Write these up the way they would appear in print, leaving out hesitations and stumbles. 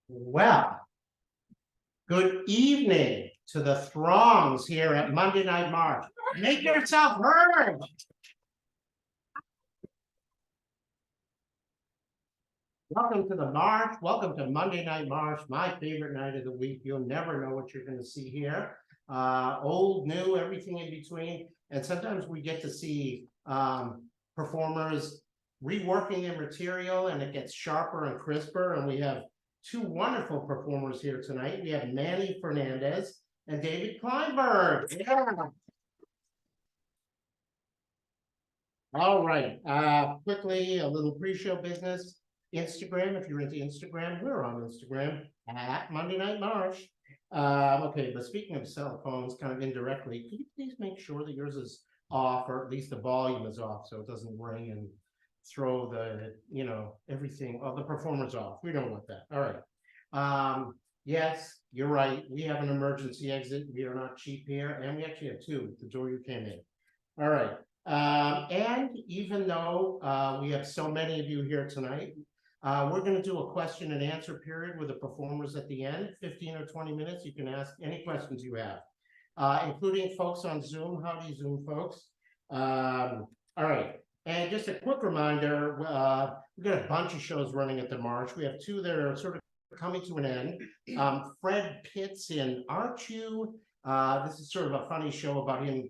Well, good evening to the throngs here at Monday Night March. Make yourself heard. Welcome to the March. Welcome to Monday Night March, my favorite night of the week. You'll never know what you're going to see here. Old, new, everything in between. And sometimes we get to see performers reworking their material, and it gets sharper and crisper. And we have two wonderful performers here tonight. We have Manuel Fernandez and David Kleinberg. Yeah. All right. Quickly, a little pre-show business. Instagram, if you're into Instagram, we're on Instagram at Monday Night March. Okay, but speaking of cell phones, kind of indirectly, can you please make sure that yours is off, or at least the volume is off, so it doesn't ring and throw the, everything, the performers off. We don't want that. All right. Yes, you're right. We have an emergency exit. We are not cheap here, and we actually have two, the door you came in. All right. And even though we have so many of you here tonight, we're going to do a question and answer period with the performers at the end, 15 or 20 minutes. You can ask any questions you have, including folks on Zoom. Howdy, Zoom folks. All right. And just a quick reminder, we've got a bunch of shows running at the March. We have two that are sort of coming to an end. Fred Pitts in Aren't You? This is sort of a funny show about him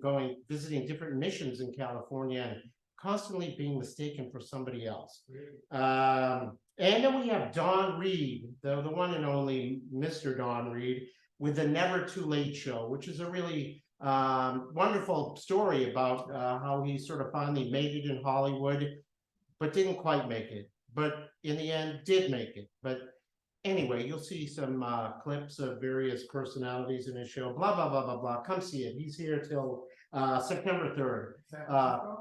visiting different missions in California and constantly being mistaken for somebody else. And then we have Don Reed, the one and only Mr. Don Reed, with the Never Too Late Show, which is a really wonderful story about how he sort of finally made it in Hollywood, but didn't quite make it, but in the end did make it. But anyway, you'll see some clips of various personalities in his show, blah, blah, blah, blah, blah. Come see it. He's here till September 3rd.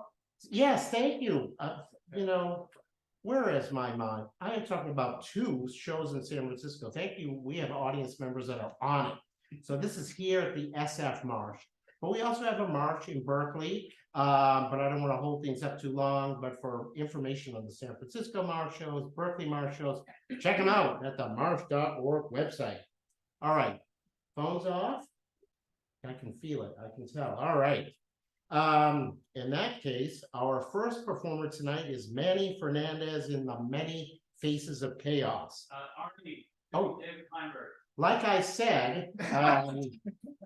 Yes, thank you. Where is my mind? I am talking about two shows in San Francisco. Thank you. We have audience members that are on it. So this is here at the SF March. But we also have a march in Berkeley, but I don't want to hold things up too long. But for information on the San Francisco March shows, Berkeley March shows, check them out at the march.org website. All right, phones off. I can feel it. I can tell. All right. In that case, our first performer tonight is Manuel Fernandez in The Many Faces of Chaos. Oh, David Kleinberg. Like I said,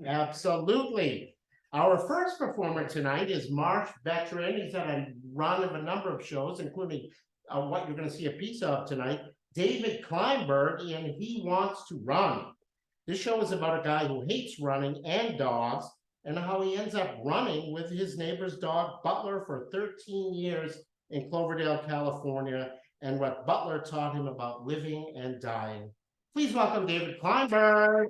absolutely. Our first performer tonight is March veteran. He's had a run of a number of shows, including what you're going to see a piece of tonight, David Kleinberg, and He Wants to Run. This show is about a guy who hates running and dogs, and how he ends up running with his neighbor's dog, Butler, for 13 years in Cloverdale, California, and what Butler taught him about living and dying. Please welcome David Kleinberg.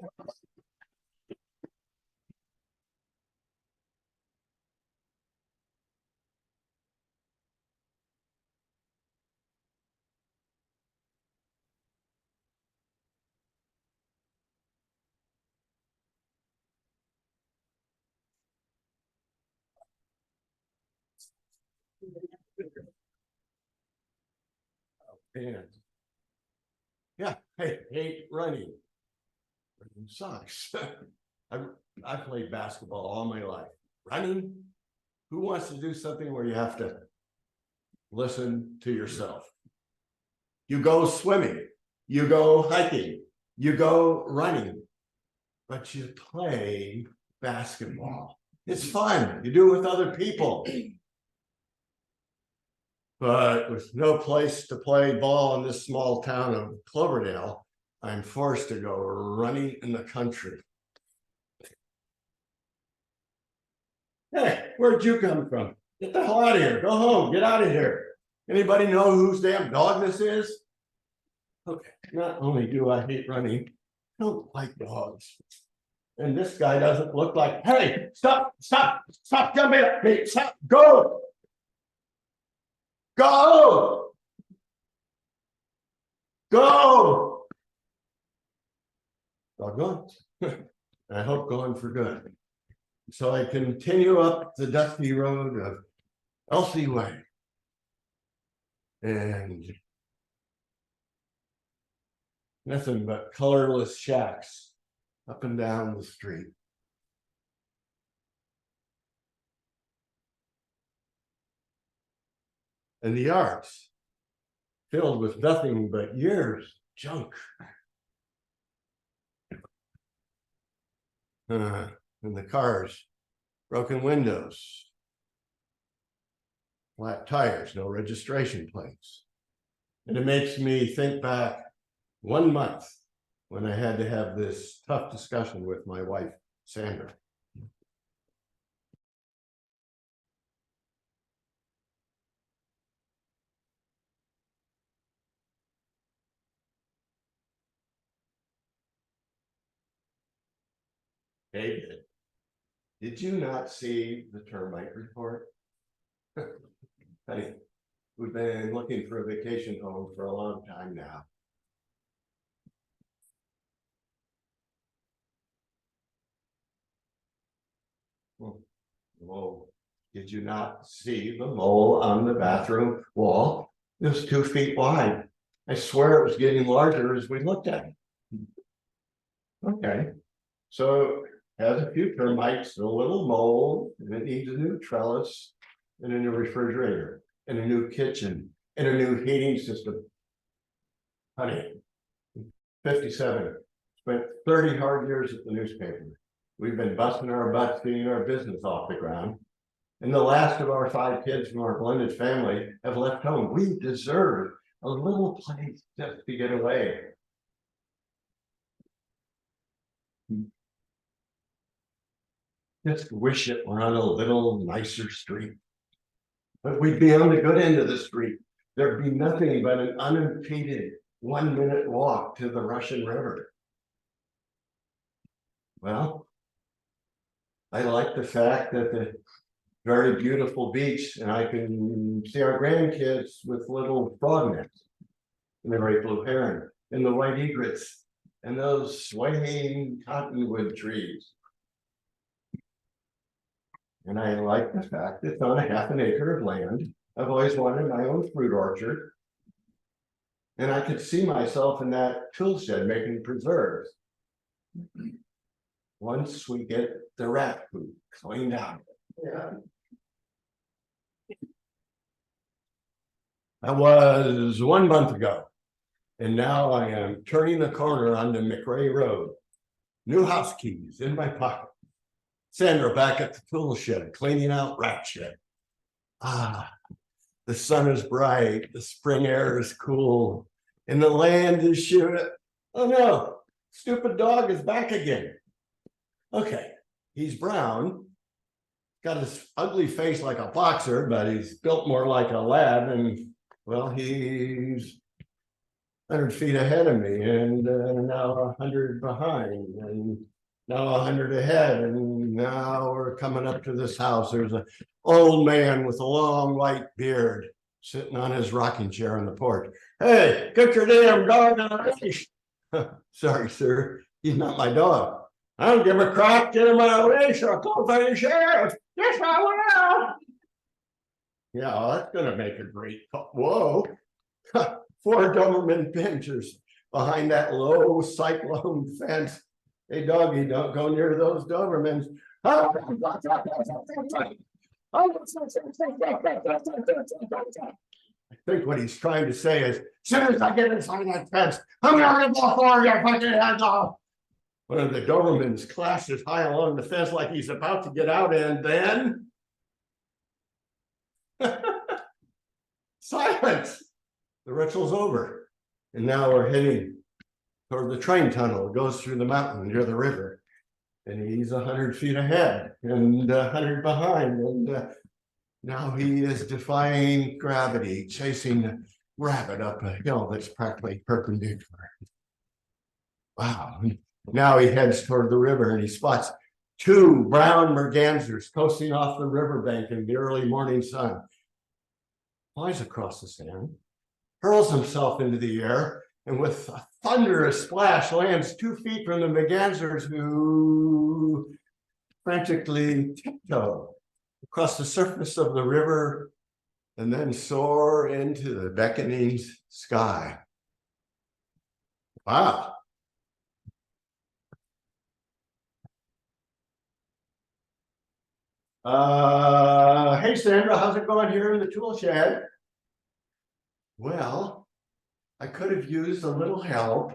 And yeah, I hate running. Running sucks. I played basketball all my life. Running, who wants to do something where you have to listen to yourself? You go swimming, you go hiking, you go running, but you play basketball. It's fun. You do it with other people. But with no place to play ball in this small town of Cloverdale, I'm forced to go running in the country. Hey, where'd you come from? Get the hell out of here. Go home. Get out of here. Anybody know whose damn dog this is? Okay, not only do I hate running, I don't like dogs. And this guy doesn't look like, hey, stop jumping at me. Stop, go. Go! Go! Doggone. I hope going for good. So I continue up the dusty road of Elsie Way. And Nothing but colorless shacks up and down the street. And the yards filled with nothing but years junk. And the cars, broken windows, flat tires, no registration plates. And it makes me think back 1 month when I had to have this tough discussion with my wife, Sandra. David, did you not see the termite report? Honey, we've been looking for a vacation home for a long time now. Whoa, did you not see the mole on the bathroom wall? It was 2 feet wide. I swear it was getting larger as we looked at it. Okay, so has a few termites, a little mold, and it needs a new trellis, and a new refrigerator, and a new kitchen, and a new heating system. Honey, 57, spent 30 hard years at the newspaper. We've been busting our butts getting our business off the ground. And the last of our 5 kids from our blended family have left home. We deserve a little place just to get away. Just wish it were on a little nicer street. But we'd be on the good end of the street. There'd be nothing but an unimpeded 1-minute walk to the Russian River. Well, I like the fact that the very beautiful beach, and I can see our grandkids with little frog nets, and the great blue heron, and the white egrets, and those swaying cottonwood trees. And I like the fact it's on a ½ an acre of land. I've always wanted my own fruit orchard. And I could see myself in that tool shed making preserves. Once we get the rat food cleaned out. Yeah. That was 1 month ago. And now I am turning the corner onto McRae Road. New house keys in my pocket. Sandra back at the tool shed, cleaning out rat shit. The sun is bright, the spring air is cool, and the land is shooting. Oh no, stupid dog is back again. Okay, he's brown, got his ugly face like a boxer, but he's built more like a lab, and well, he's 100 feet ahead of me, and now 100 behind, and now 100 ahead, and now we're coming up to this house. There's an old man with a long white beard sitting on his rocking chair on the porch. Hey, get your damn dog on a leash. Sorry, sir, he's not my dog. I don't give a crap. Get him on a leash or I'll call for the sheriff. Yes, I will. Yeah, well, that's gonna make a great. Whoa, 4 Doberman pinchers behind that low cyclone fence. Hey, doggy, don't go near those Dobermans. I think what he's trying to say is, as soon as I get inside that fence, I'm gonna rip off all your fucking heads off. One of the Dobermans clashes high along the fence like he's about to get out, and then silence. The ritual's over. And now we're heading toward the train tunnel. It goes through the mountain near the river. And he's 100 feet ahead and 100 behind. And now he is defying gravity, chasing a rabbit up a hill that's practically perpendicular. Wow. Now he heads toward the river and he spots 2 brown mergansers coasting off the riverbank in the early morning sun. Flies across the sand, hurls himself into the air, and with a thunderous splash lands 2 feet from the mergansers, who frantically tiptoe across the surface of the river and then soar into the beckoning sky. Wow. Hey Sandra, how's it going here in the tool shed? Well, I could have used a little help.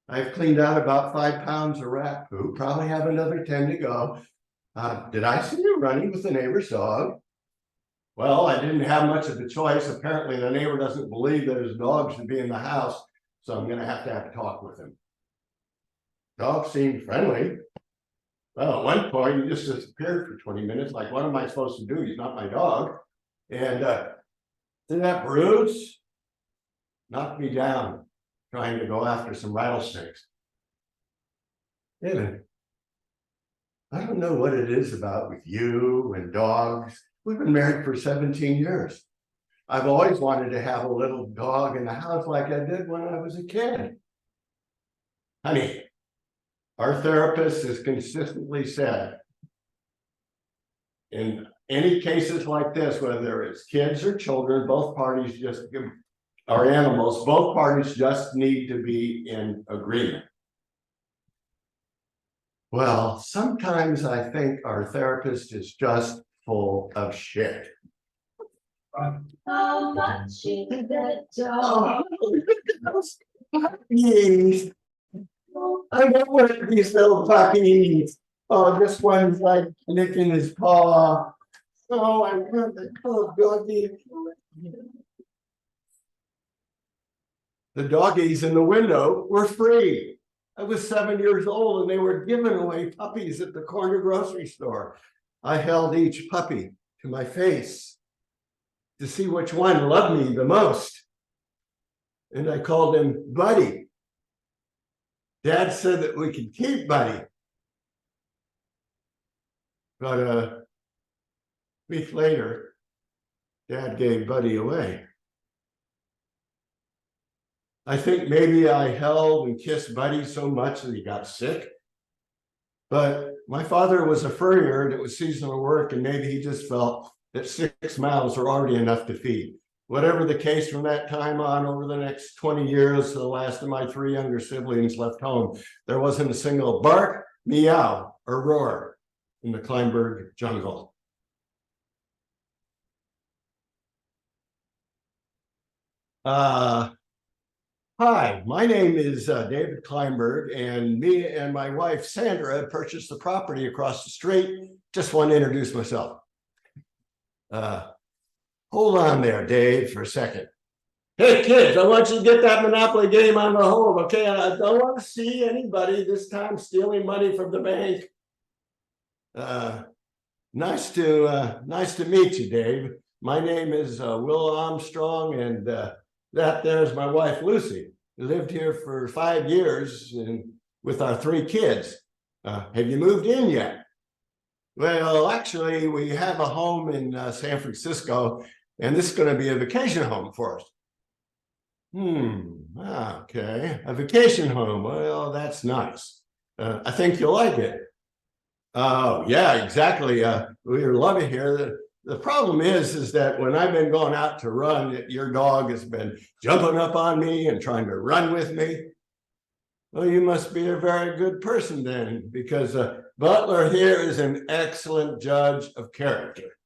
I've cleaned out about 5 pounds of rat poop, probably have another 10 to go. Did I see you running with the neighbor's dog? Well, I didn't have much of a choice. Apparently the neighbor doesn't believe that his dog should be in the house, so I'm gonna have a talk with him. Dog seemed friendly. Well, at one point he just disappeared for 20 minutes. Like, what am I supposed to do? He's not my dog. And then that Bruce knocked me down trying to go after some rattlesnakes. David, I don't know what it is about with you and dogs. We've been married for 17 years. I've always wanted to have a little dog in the house like I did when I was a kid. Honey, our therapist has consistently said, in any cases like this, whether it's kids or children, both parties are animals, both parties just need to be in agreement. Well, sometimes I think our therapist is just full of shit. How much is that Oh, dog? puppies. I got one of these little puppies. Oh, this one's like licking his paw. Oh, I want the little doggy. The doggies in the window were free. I was 7 years old and they were giving away puppies at the corner grocery store. I held each puppy to my face to see which one loved me the most. And I called him Buddy. Dad said that we could keep Buddy. But a week later, Dad gave Buddy away. I think maybe I held and kissed Buddy so much that he got sick. But my father was a furrier and it was seasonal work, and maybe he just felt that 6 mouths were already enough to feed. Whatever the case, from that time on, over the next 20 years, the last of my 3 younger siblings left home, there wasn't a single bark, meow, or roar in the Kleinberg jungle. Hi, my name is David Kleinberg, and me and my wife Sandra purchased the property across the street. Just want to introduce myself. Hold on there, Dave, for a second. Hey kids, I want you to get that Monopoly game on the hold, okay? I don't want to see anybody this time stealing money from the bank. Nice to meet you, Dave. My name is Will Armstrong, and that there's my wife, Lucy. We lived here for 5 years and with our 3 kids. Have you moved in yet? Well, actually, we have a home in San Francisco, and this is going to be a vacation home for us. Okay, a vacation home. Well, that's nice. I think you'll like it. Oh, yeah, exactly. We love it here. The problem is that when I've been going out to run, your dog has been jumping up on me and trying to run with me. Well, you must be a very good person then, because Butler here is an excellent judge of character.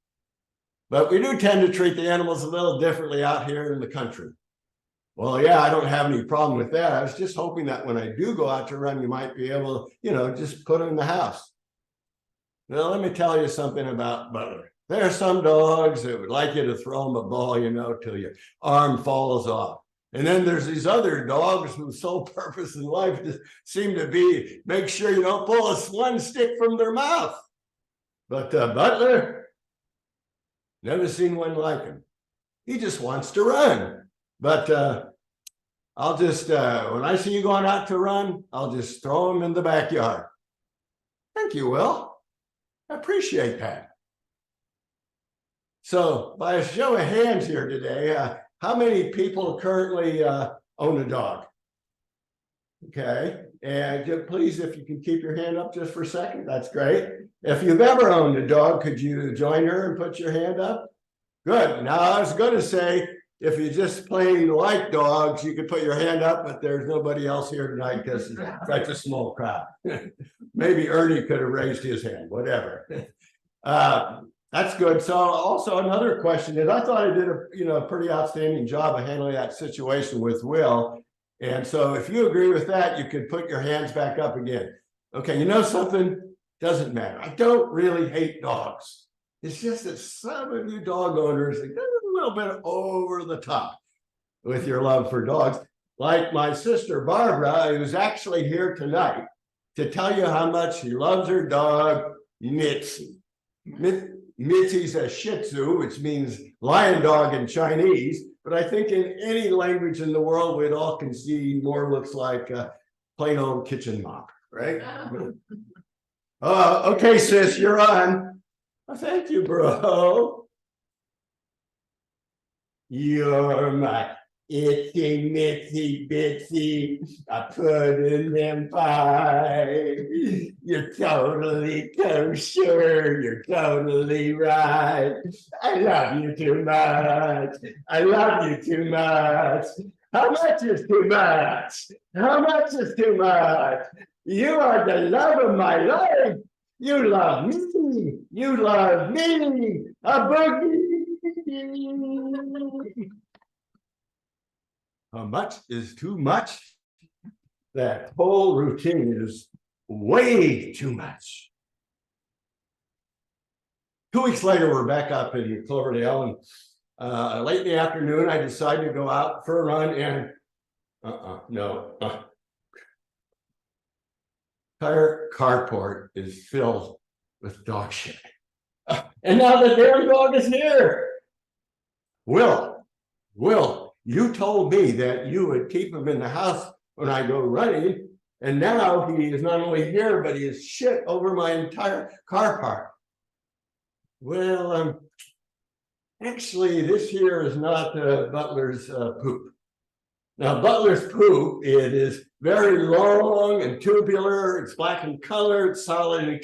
But we do tend to treat the animals a little differently out here in the country. Well, yeah, I don't have any problem with that. I was just hoping that when I do go out to run, you might be able to, just put them in the house. Now, let me tell you something about Butler. There are some dogs that would like you to throw them a ball, till your arm falls off. And then there's these other dogs whose sole purpose in life just seem to be make sure you don't pull one stick from their mouth. But Butler, never seen one like him. He just wants to run. But I'll just, when I see you going out to run, I'll just throw him in the backyard. Thank you, Will. I appreciate that. So by a show of hands here today, how many people currently own a dog? Okay, and please, if you can keep your hand up just for a second, that's great. If you've ever owned a dog, could you join her and put your hand up? Good. Now, I was going to say, if you just plain like dogs, you could put your hand up, but there's nobody else here tonight because it's such a small crowd. Maybe Ernie could have raised his hand, whatever. That's good. So also another question is, I thought I did a pretty outstanding job of handling that situation with Will. And so if you agree with that, you could put your hands back up again. Okay, you know something? Doesn't matter. I don't really hate dogs. It's just that some of you dog owners are a little bit over the top with your love for dogs. Like my sister Barbara, who's actually here tonight to tell you how much she loves her dog, Mitzi. Mitzi's a Shih Tzu, which means lion dog in Chinese, but I think in any language in the world, we'd all concede more looks like a plain old kitchen mop, right? Okay, sis, you're on. Oh, thank you, bro. You're my itsy mitsy bitsy, I put in them pie. You're totally kosher, you're totally right. I love you too much. I love you too much. How much is too much? How much is too much? You are the love of my life. You love me. You love me. A boogie. How much is too much? That whole routine is way too much. 2 weeks later, we're back up in Cloverdale, and late in the afternoon, I decided to go out for a run, and entire carport is filled with dog shit. And now the damn dog is here. Will, you told me that you would keep him in the house when I go running, and now he is not only here, but he is shit over my entire car park. Well, actually, this here is not Butler's poop. Now, Butler's poop, it is very long and tubular, it's black in color, it's solid in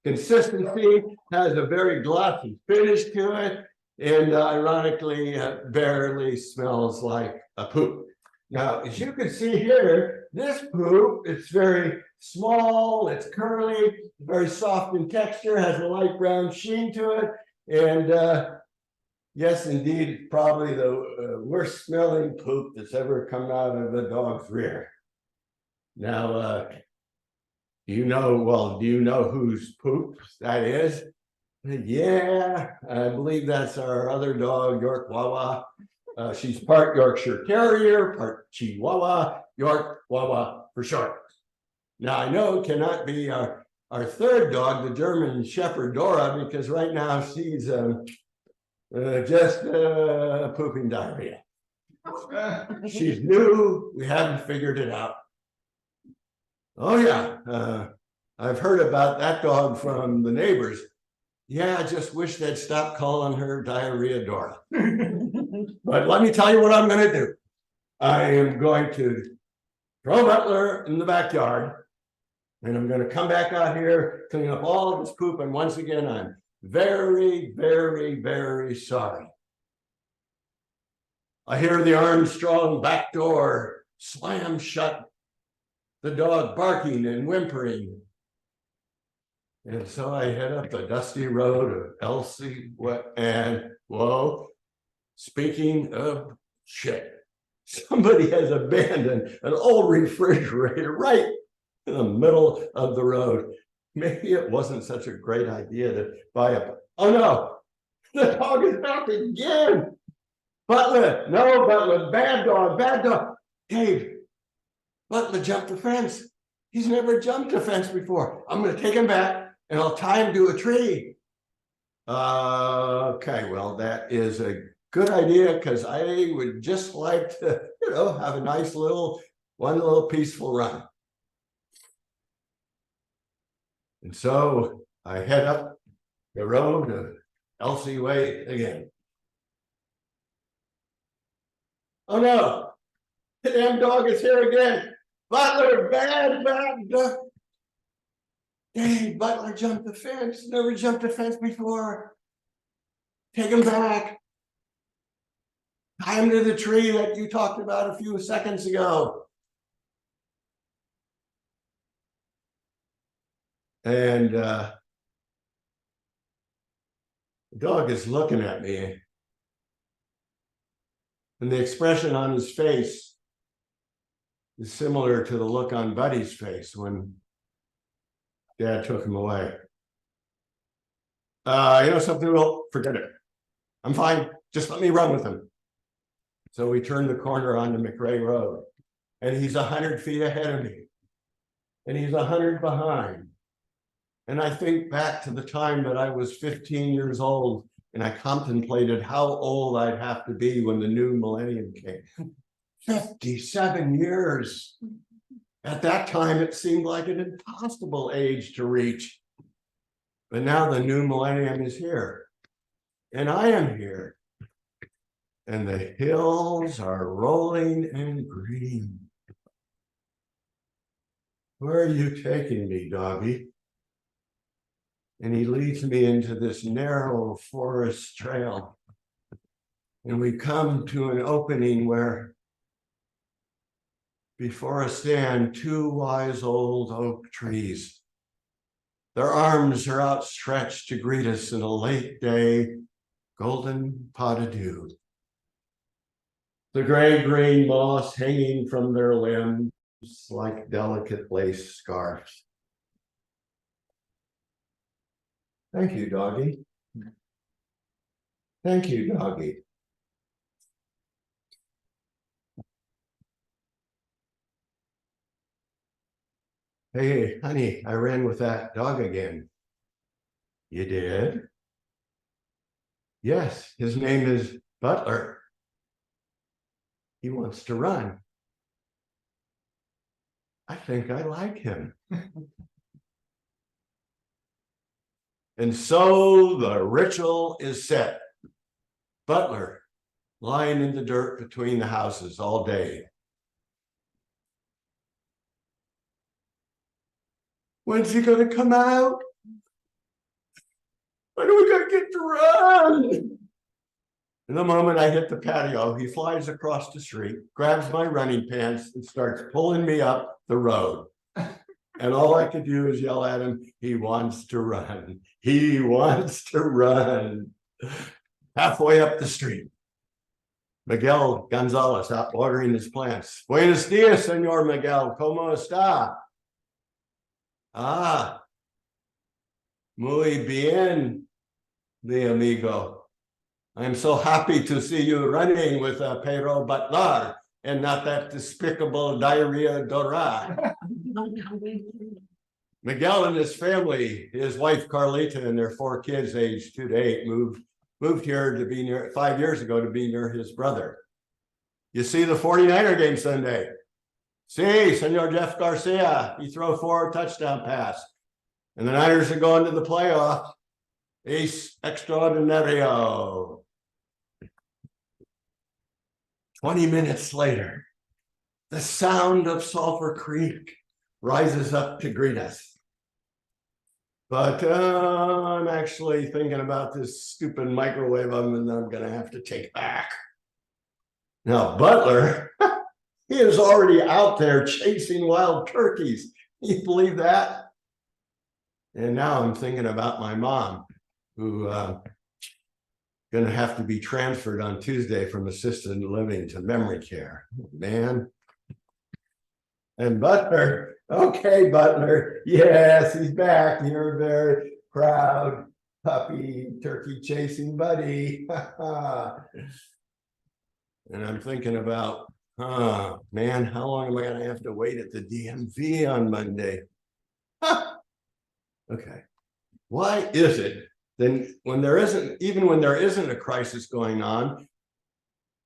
consistency, has a very glossy finish to it, and ironically, barely smells like a poop. Now, as you can see here, this poop, it's very small, it's curly, very soft in texture, has a light brown sheen to it, and yes, indeed, probably the worst smelling poop that's ever come out of a dog's rear. Now, do you know whose poop that is? Yeah, I believe that's our other dog, York Wawa. She's part Yorkshire Terrier, part Chihuahua, York Wawa for short. Now, I know it cannot be our third dog, the German Shepherd Dora, because right now she's just pooping diarrhea. She's new. We haven't figured it out. Oh yeah, I've heard about that dog from the neighbors. Yeah, I just wish they'd stop calling her Diarrhea Dora. But let me tell you what I'm going to do. I am going to throw Butler in the backyard, and I'm going to come back out here, clean up all of his poop, and once again, I'm very, very, very sorry. I hear the Armstrong back door slam shut, the dog barking and whimpering. And so I head up the dusty road of Elsie, and whoa, speaking of shit, somebody has abandoned an old refrigerator right in the middle of the road. Maybe it wasn't such a great idea to buy a, oh no, the dog is back again. Butler, no, Butler, bad dog, bad dog. Dave, Butler jumped the fence. He's never jumped a fence before. I'm going to take him back and I'll tie him to a tree. Okay, well, that is a good idea because I would just like to, have a nice one little peaceful run. And so I head up the road to Elsie Way again. Oh no, the damn dog is here again. Butler, bad dog. Hey, Butler jumped the fence, never jumped a fence before. Take him back. Tie him to the tree that you talked about a few seconds ago. And the dog is looking at me. And the expression on his face is similar to the look on Buddy's face when Dad took him away. You know something, Will? Forget it. I'm fine. Just let me run with him. So we turned the corner onto McRae Road, and he's 100 feet ahead of me, and he's 100 behind. And I think back to the time that I was 15 years old, and I contemplated how old I'd have to be when the new millennium came. 57 years. At that time, it seemed like an impossible age to reach. But now the new millennium is here, and I am here. And the hills are rolling and green. Where are you taking me, doggy? And he leads me into this narrow forest trail. And we come to an opening where before us stand two wise old oak trees. Their arms are outstretched to greet us in a late day golden pot of dew. The gray-green moss hanging from their limbs like delicate lace scarves. Thank you, doggy. Thank you, doggy. Hey, honey, I ran with that dog again. You did? Yes, his name is Butler. He wants to run. I think I like him. And so the ritual is set. Butler lying in the dirt between the houses all day. When's he gonna come out? When are we gonna get to run? And the moment I hit the patio, he flies across the street, grabs my running pants, and starts pulling me up the road. And all I could do is yell at him, he wants to run. He wants to run. Halfway up the street, Miguel Gonzalez out watering his plants. Buenos dias, Senor Miguel. ¿Cómo está? Ah, muy bien, mi amigo. I'm so happy to see you running with Pedro Butler and not that despicable diarrhea Dora. Miguel and his family, his wife Carlita and their 4 kids aged 2 to 8 moved here to be near 5 years ago to be near his brother. You see the 49er game Sunday? See, Senor Jeff Garcia, he threw 4 touchdown pass. And the Niners are going to the playoffs. Ace extraordinario. 20 minutes later, the sound of Sulphur Creek rises up to greet us. But I'm actually thinking about this stupid microwave oven that I'm going to have to take back. Now, Butler, he is already out there chasing wild turkeys. Can you believe that? And now I'm thinking about my mom, who going to have to be transferred on Tuesday from assisted living to memory care. Man. And Butler, okay, Butler, yes, he's back. You're a very proud puppy, turkey chasing buddy. And I'm thinking about, man, how long am I going to have to wait at the DMV on Monday? Okay. Why is it then when there isn't a crisis going on,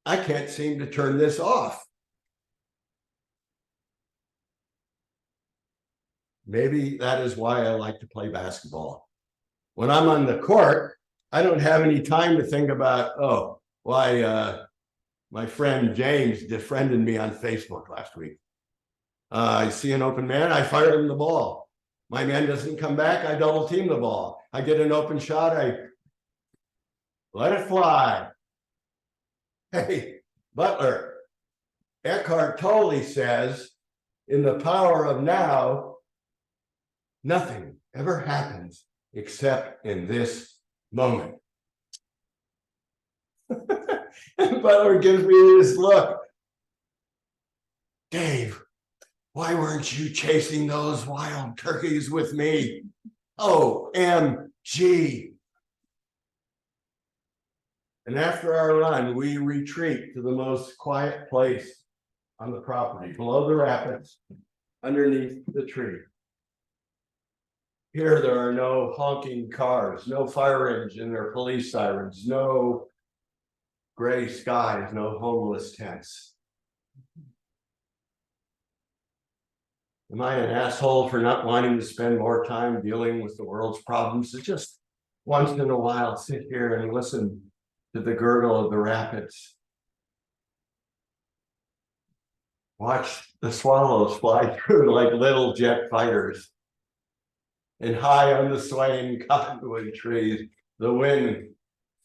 I can't seem to turn this off? Maybe that is why I like to play basketball. When I'm on the court, I don't have any time to think about, why my friend James defriended me on Facebook last week. I see an open man, I fire him the ball. My man doesn't come back, I double team the ball. I get an open shot, I let it fly. Hey, Butler. Eckhart Tolle says, in the power of now, nothing ever happens except in this moment. And Butler gives me this look. Dave, why weren't you chasing those wild turkeys with me? OMG. And after our run, we retreat to the most quiet place on the property, below the rapids, underneath the tree. Here, there are no honking cars, no fire engine or police sirens, no gray skies, no homeless tents. Am I an asshole for not wanting to spend more time dealing with the world's problems? To just once in a while sit here and listen to the gurgle of the rapids. Watch the swallows fly through like little jet fighters. And high on the swaying cottonwood trees, the wind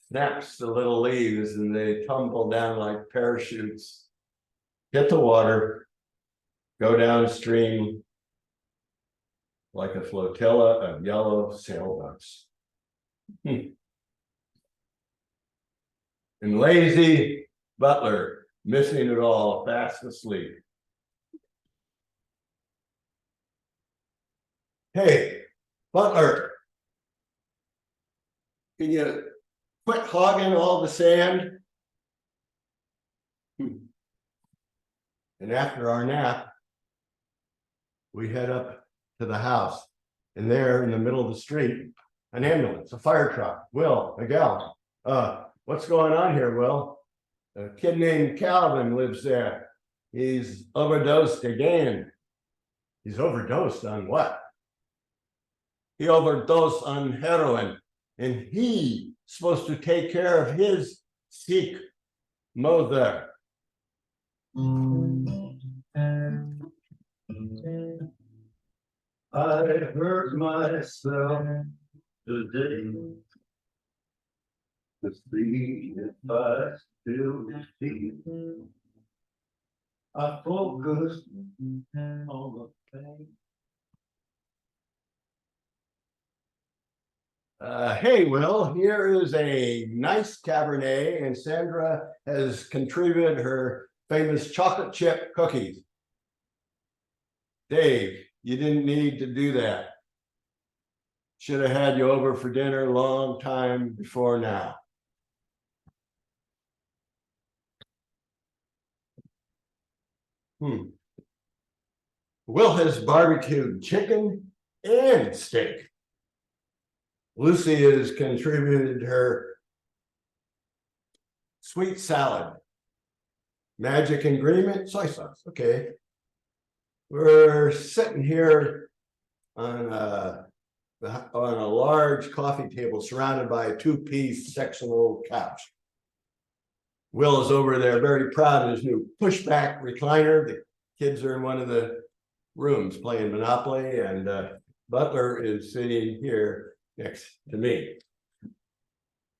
snaps the little leaves and they tumble down like parachutes. Hit the water, go downstream like a flotilla of yellow sailboats. And lazy Butler, missing it all, fast asleep. Hey, Butler, can you quit hogging all the sand? And after our nap, we head up to the house. And there in the middle of the street, an ambulance, a fire truck. Will, Miguel, what's going on here, Will? A kid named Calvin lives there. He's overdosed again. He's overdosed on what? He overdosed on heroin, and he's supposed to take care of his sick mother. I hurt myself today to see if I still feel. I focus on the pain. Hey, Will, here is a nice Cabernet, and Sandra has contributed her famous chocolate chip cookies. Dave, you didn't need to do that. Should have had you over for dinner a long time before now. Will has barbecued chicken and steak. Lucy has contributed her sweet salad. Magic ingredient, soy sauce. Okay. We're sitting here on a large coffee table surrounded by a two-piece sectional couch. Will is over there very proud of his new pushback recliner. The kids are in one of the rooms playing Monopoly, and Butler is sitting here next to me.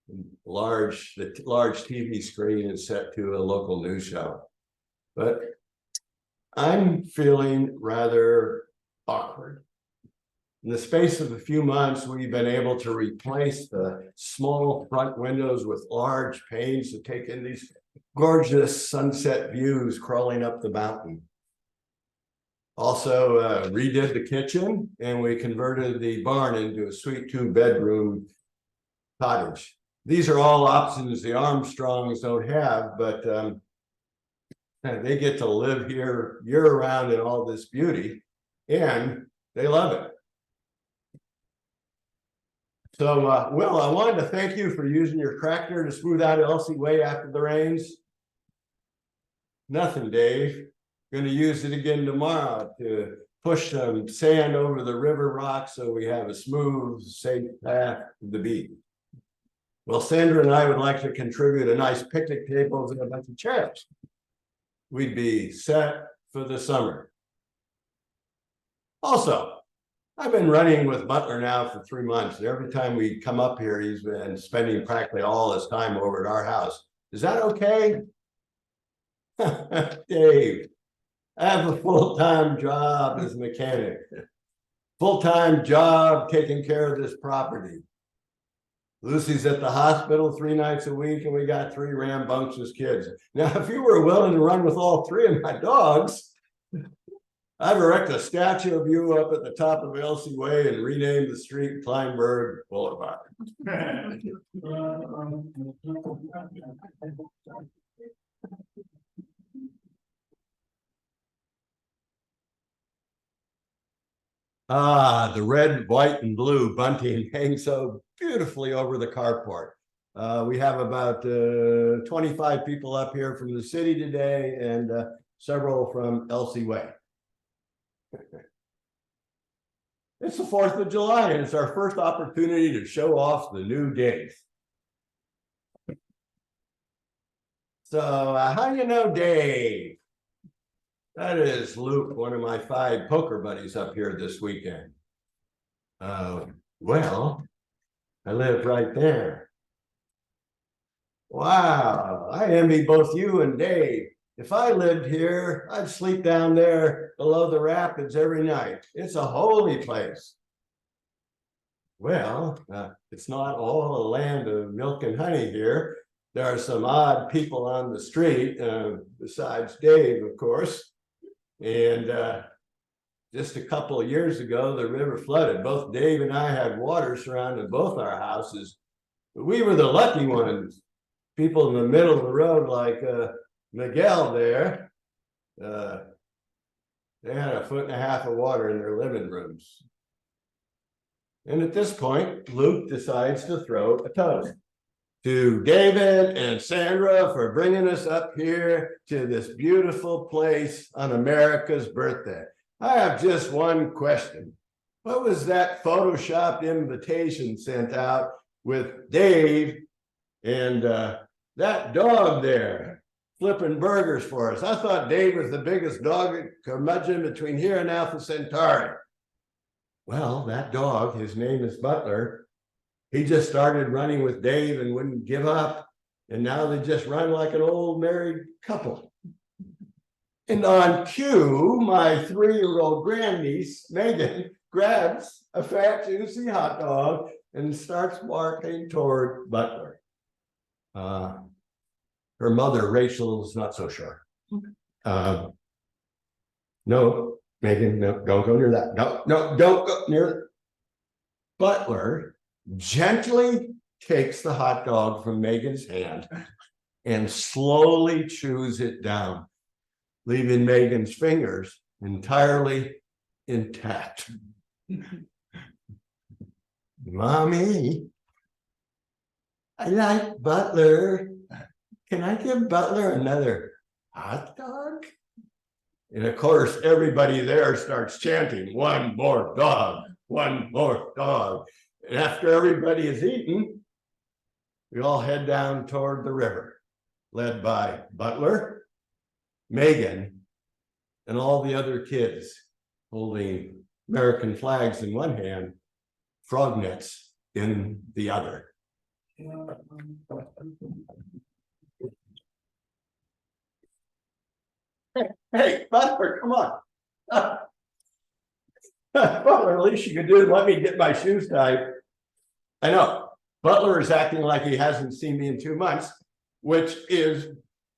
The large TV screen is set to a local news show. But I'm feeling rather awkward. In the space of a few months, we've been able to replace the small front windows with large panes to take in these gorgeous sunset views crawling up the mountain. Also redid the kitchen, and we converted the barn into a sweet 2-bedroom cottage. These are all options the Armstrongs don't have, but they get to live here year-round in all this beauty, and they love it. So, Will, I wanted to thank you for using your tractor to smooth out Elsie Way after the rains. Nothing, Dave. Going to use it again tomorrow to push some sand over the river rocks so we have a smooth, safe path to the beach. Well, Sandra and I would like to contribute a nice picnic table and a bunch of chairs. We'd be set for the summer. Also, I've been running with Butler now for 3 months, and every time we come up here, he's been spending practically all his time over at our house. Is that okay? Dave, I have a full-time job as a mechanic. Full-time job taking care of this property. Lucy's at the hospital 3 nights a week, and we got 3 rambunctious kids. Now, if you were willing to run with all 3 of my dogs, I'd erect a statue of you up at the top of Elsie Way and rename the street Kleinberg Boulevard. Ah, the red, white, and blue bunting hangs so beautifully over the carport. We have about 25 people up here from the city today, and several from Elsie Way. It's the 4th of July, and it's our first opportunity to show off the new Dave. So, how do you know Dave? That is Luke, one of my 5 poker buddies up here this weekend. Well, I live right there. Wow, I envy both you and Dave. If I lived here, I'd sleep down there below the rapids every night. It's a holy place. Well, it's not all a land of milk and honey here. There are some odd people on the street, besides Dave, of course. And just a couple of years ago, the river flooded. Both Dave and I had water surrounding both our houses. But we were the lucky ones. People in the middle of the road, like Miguel there, they had 1.5 feet of water in their living rooms. And at this point, Luke decides to throw a toast to David and Sandra for bringing us up here to this beautiful place on America's birthday. I have just one question. What was that photoshopped invitation sent out with Dave and that dog there flipping burgers for us? I thought Dave was the biggest dog curmudgeon between here and Alpha Centauri. Well, that dog, his name is Butler. He just started running with Dave and wouldn't give up. And now they just run like an old married couple. And on cue, my 3-year-old grandniece, Megan, grabs a fat, juicy hot dog and starts barking toward Butler. Her mother, Rachel, is not so sure. No, Megan, no, don't go near that. No, don't go near it. Butler gently takes the hot dog from Megan's hand and slowly chews it down, leaving Megan's fingers entirely intact. Mommy, I like Butler. Can I give Butler another hot dog? And of course, everybody there starts chanting, "One more dog, one more dog." And after everybody is eaten, we all head down toward the river, led by Butler, Megan, and all the other kids holding American flags in one hand, frog nets in the other. Hey, Butler, come on. Butler, at least you could do is let me get my shoes tied. I know, Butler is acting like he hasn't seen me in 2 months, which is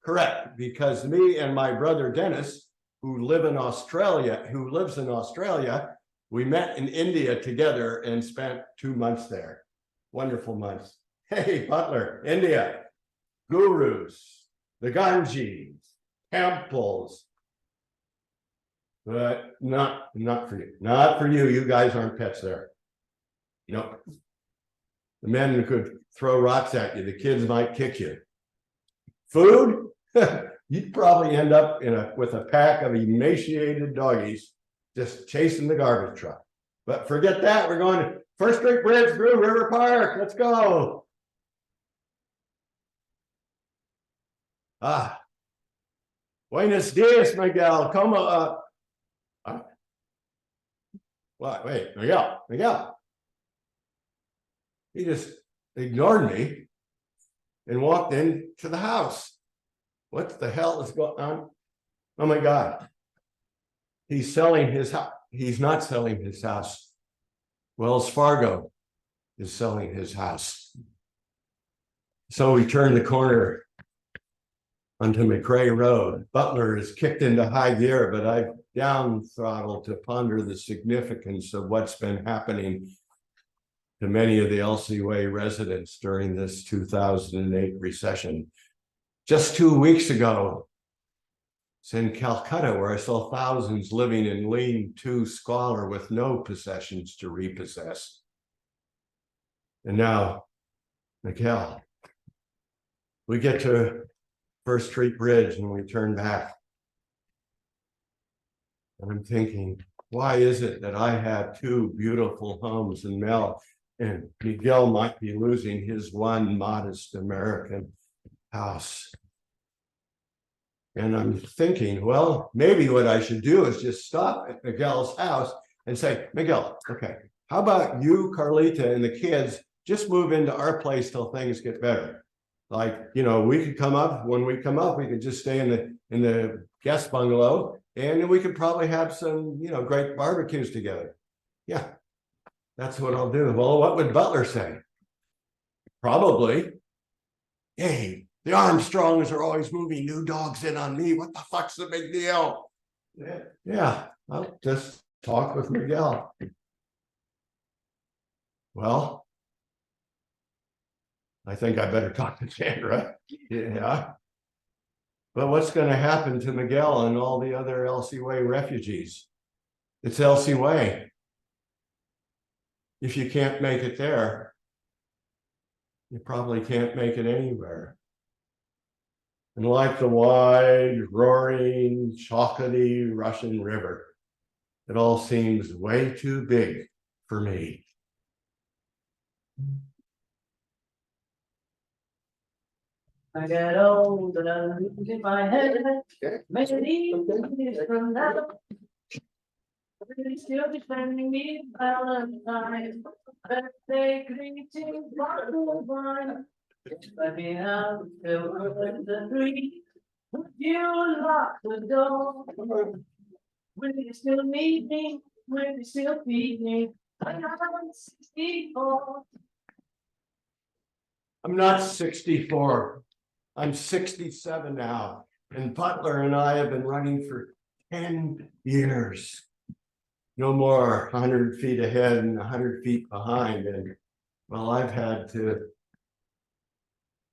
correct, because me and my brother Dennis, who lives in Australia, we met in India together and spent 2 months there. Wonderful months. Hey, Butler, India, gurus, the Ganges, temples, but not for you. Not for you. You guys aren't pets there. Nope. The men could throw rocks at you. The kids might kick you. Food? You'd probably end up with a pack of emaciated doggies just chasing the garbage truck. But forget that. We're going to First Street Bridge through River Park. Let's go. Buenos dias, Miguel. Come on. What? Wait, Miguel. He just ignored me and walked into the house. what the hell is going on? Oh my God. He's selling his house. He's not selling his house. Wells Fargo is selling his house. So we turn the corner onto McRae Road. Butler is kicked into high gear, but I've down throttled to ponder the significance of what's been happening to many of the Elsie Way residents during this 2008 recession. Just 2 weeks ago, it's in Calcutta, where I saw thousands living in lean-to squalor with no possessions to repossess. And now, Miguel, we get to First Street Bridge and we turn back. And I'm thinking, why is it that I have two beautiful homes in Mel, and Miguel might be losing his one modest American house? And I'm thinking, well, maybe what I should do is just stop at Miguel's house and say, Miguel, okay, how about you, Carlita, and the kids just move into our place till things get better? Like, you know, we could come up, when we come up, we could just stay in the guest bungalow, and we could probably have some, you know, great barbecues together. Yeah, that's what I'll do. Well, what would Butler say? Probably, hey, the Armstrongs are always moving new dogs in on me. What the fuck's the big deal? Yeah, I'll just talk with Miguel. Well, I think I better talk to Sandra. Yeah. But what's going to happen to Miguel and all the other Elsie Way refugees? It's Elsie Way. If you can't make it there, you probably can't make it anywhere. And like the wide, roaring, chocolatey Russian River, it all seems way too big for me. I get old and I lose in my head. Many years from now, they still defending me Valentine. Birthday greetings, bottle of wine. Let me out, fill with the dream. You lock the door. Will you still need me? Will you still feed me? I'm 64. I'm not 64. I'm 67 now. And Butler and I have been running for 10 years. No more 100 feet ahead and 100 feet behind. And well, I've had to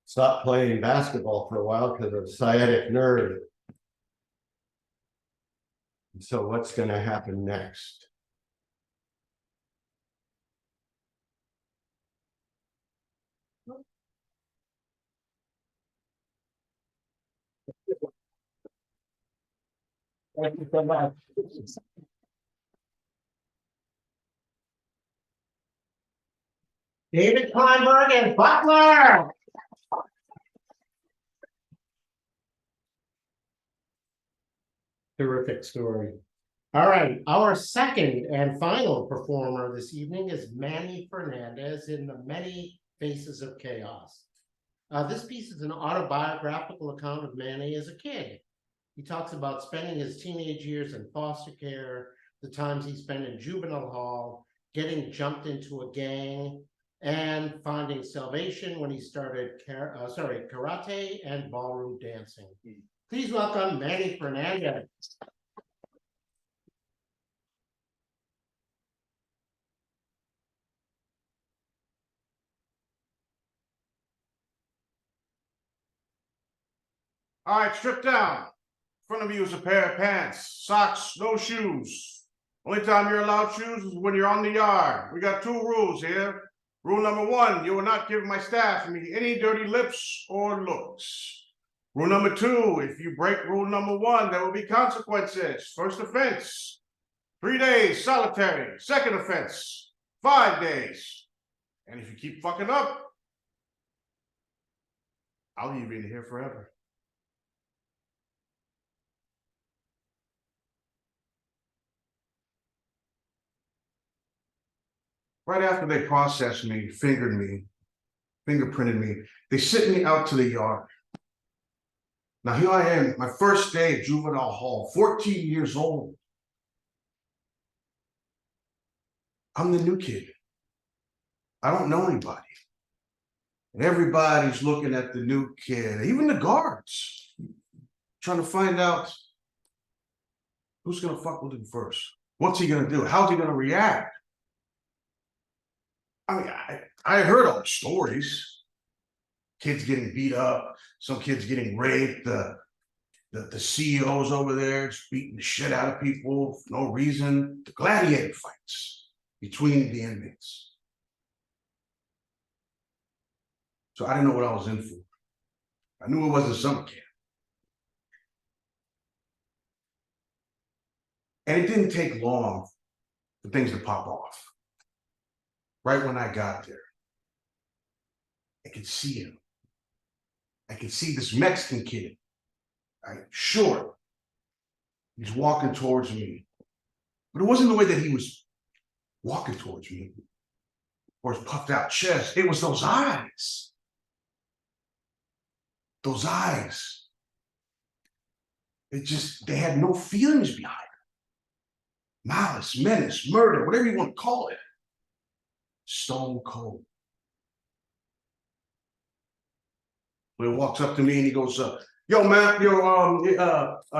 stop playing basketball for a while because of sciatic nerve. And so what's going to happen next? Thank you so much. David Kleinberg and Butler. Terrific story. All right, our second and final performer this evening is Manuel Fernandez in The Many Faces of Chaos. This piece is an autobiographical account of Manny as a kid. He talks about spending his teenage years in foster care, the times he spent in Juvenile Hall, getting jumped into a gang, and finding salvation when he started karate and ballroom dancing. Please welcome Manuel Fernandez. All right, strip down. In front of you is a pair of pants, socks, no shoes. Only time you're allowed shoes is when you're on the yard. We got two rules here. Rule number one, you will not give my staff any dirty lips or looks. Rule number two, if you break rule number one, there will be consequences. First offense, 3 days solitary. Second offense, 5 days. And if you keep fucking up, I'll leave you in here forever. Right after they processed me, fingered me, fingerprinted me, they sent me out to the yard. Now here I am, my first day at Juvenile Hall, 14 years old. I'm the new kid. I don't know anybody. And everybody's looking at the new kid, even the guards, trying to find out who's gonna fuck with him first. What's he gonna do? How's he gonna react? I mean, I heard all the stories. Kids getting beat up, some kids getting raped, the CEOs over there just beating the shit out of people for no reason, the gladiator fights between the inmates. So I didn't know what I was in for. I knew it wasn't summer camp. And it didn't take long for things to pop off. Right when I got there, I could see him. I could see this Mexican kid, right, short. He's walking towards me. But it wasn't the way that he was walking towards me or his puffed out chest. It was those eyes. Those eyes. They had no feelings behind them. Malice, menace, murder, whatever you want to call it. Stone cold. But he walks up to me and he goes, yo, man,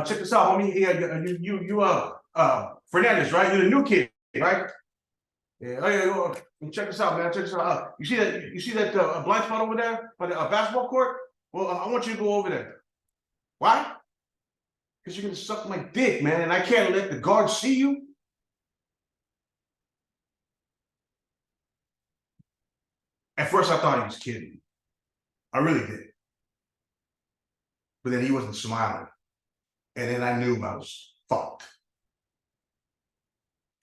check this out, homie. Fernandez, right? You're the new kid, right? Yeah, check this out, man. Check this out. You see that blind spot over there by the basketball court? Well, I want you to go over there. Why? Because you're gonna suck my dick, man, and I can't let the guards see you. At first, I thought he was kidding. I really did. But then he wasn't smiling. And then I knew I was fucked.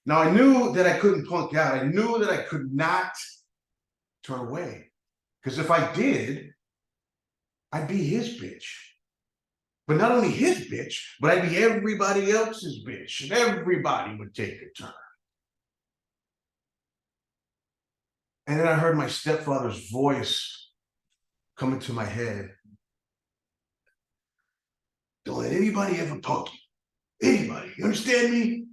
Now I knew that I couldn't punk out. I knew that I could not turn away. Because if I did, I'd be his bitch. But not only his bitch, but I'd be everybody else's bitch. And everybody would take a turn. And then I heard my stepfather's voice come into my head. Don't let anybody ever punk you. Anybody, you understand me?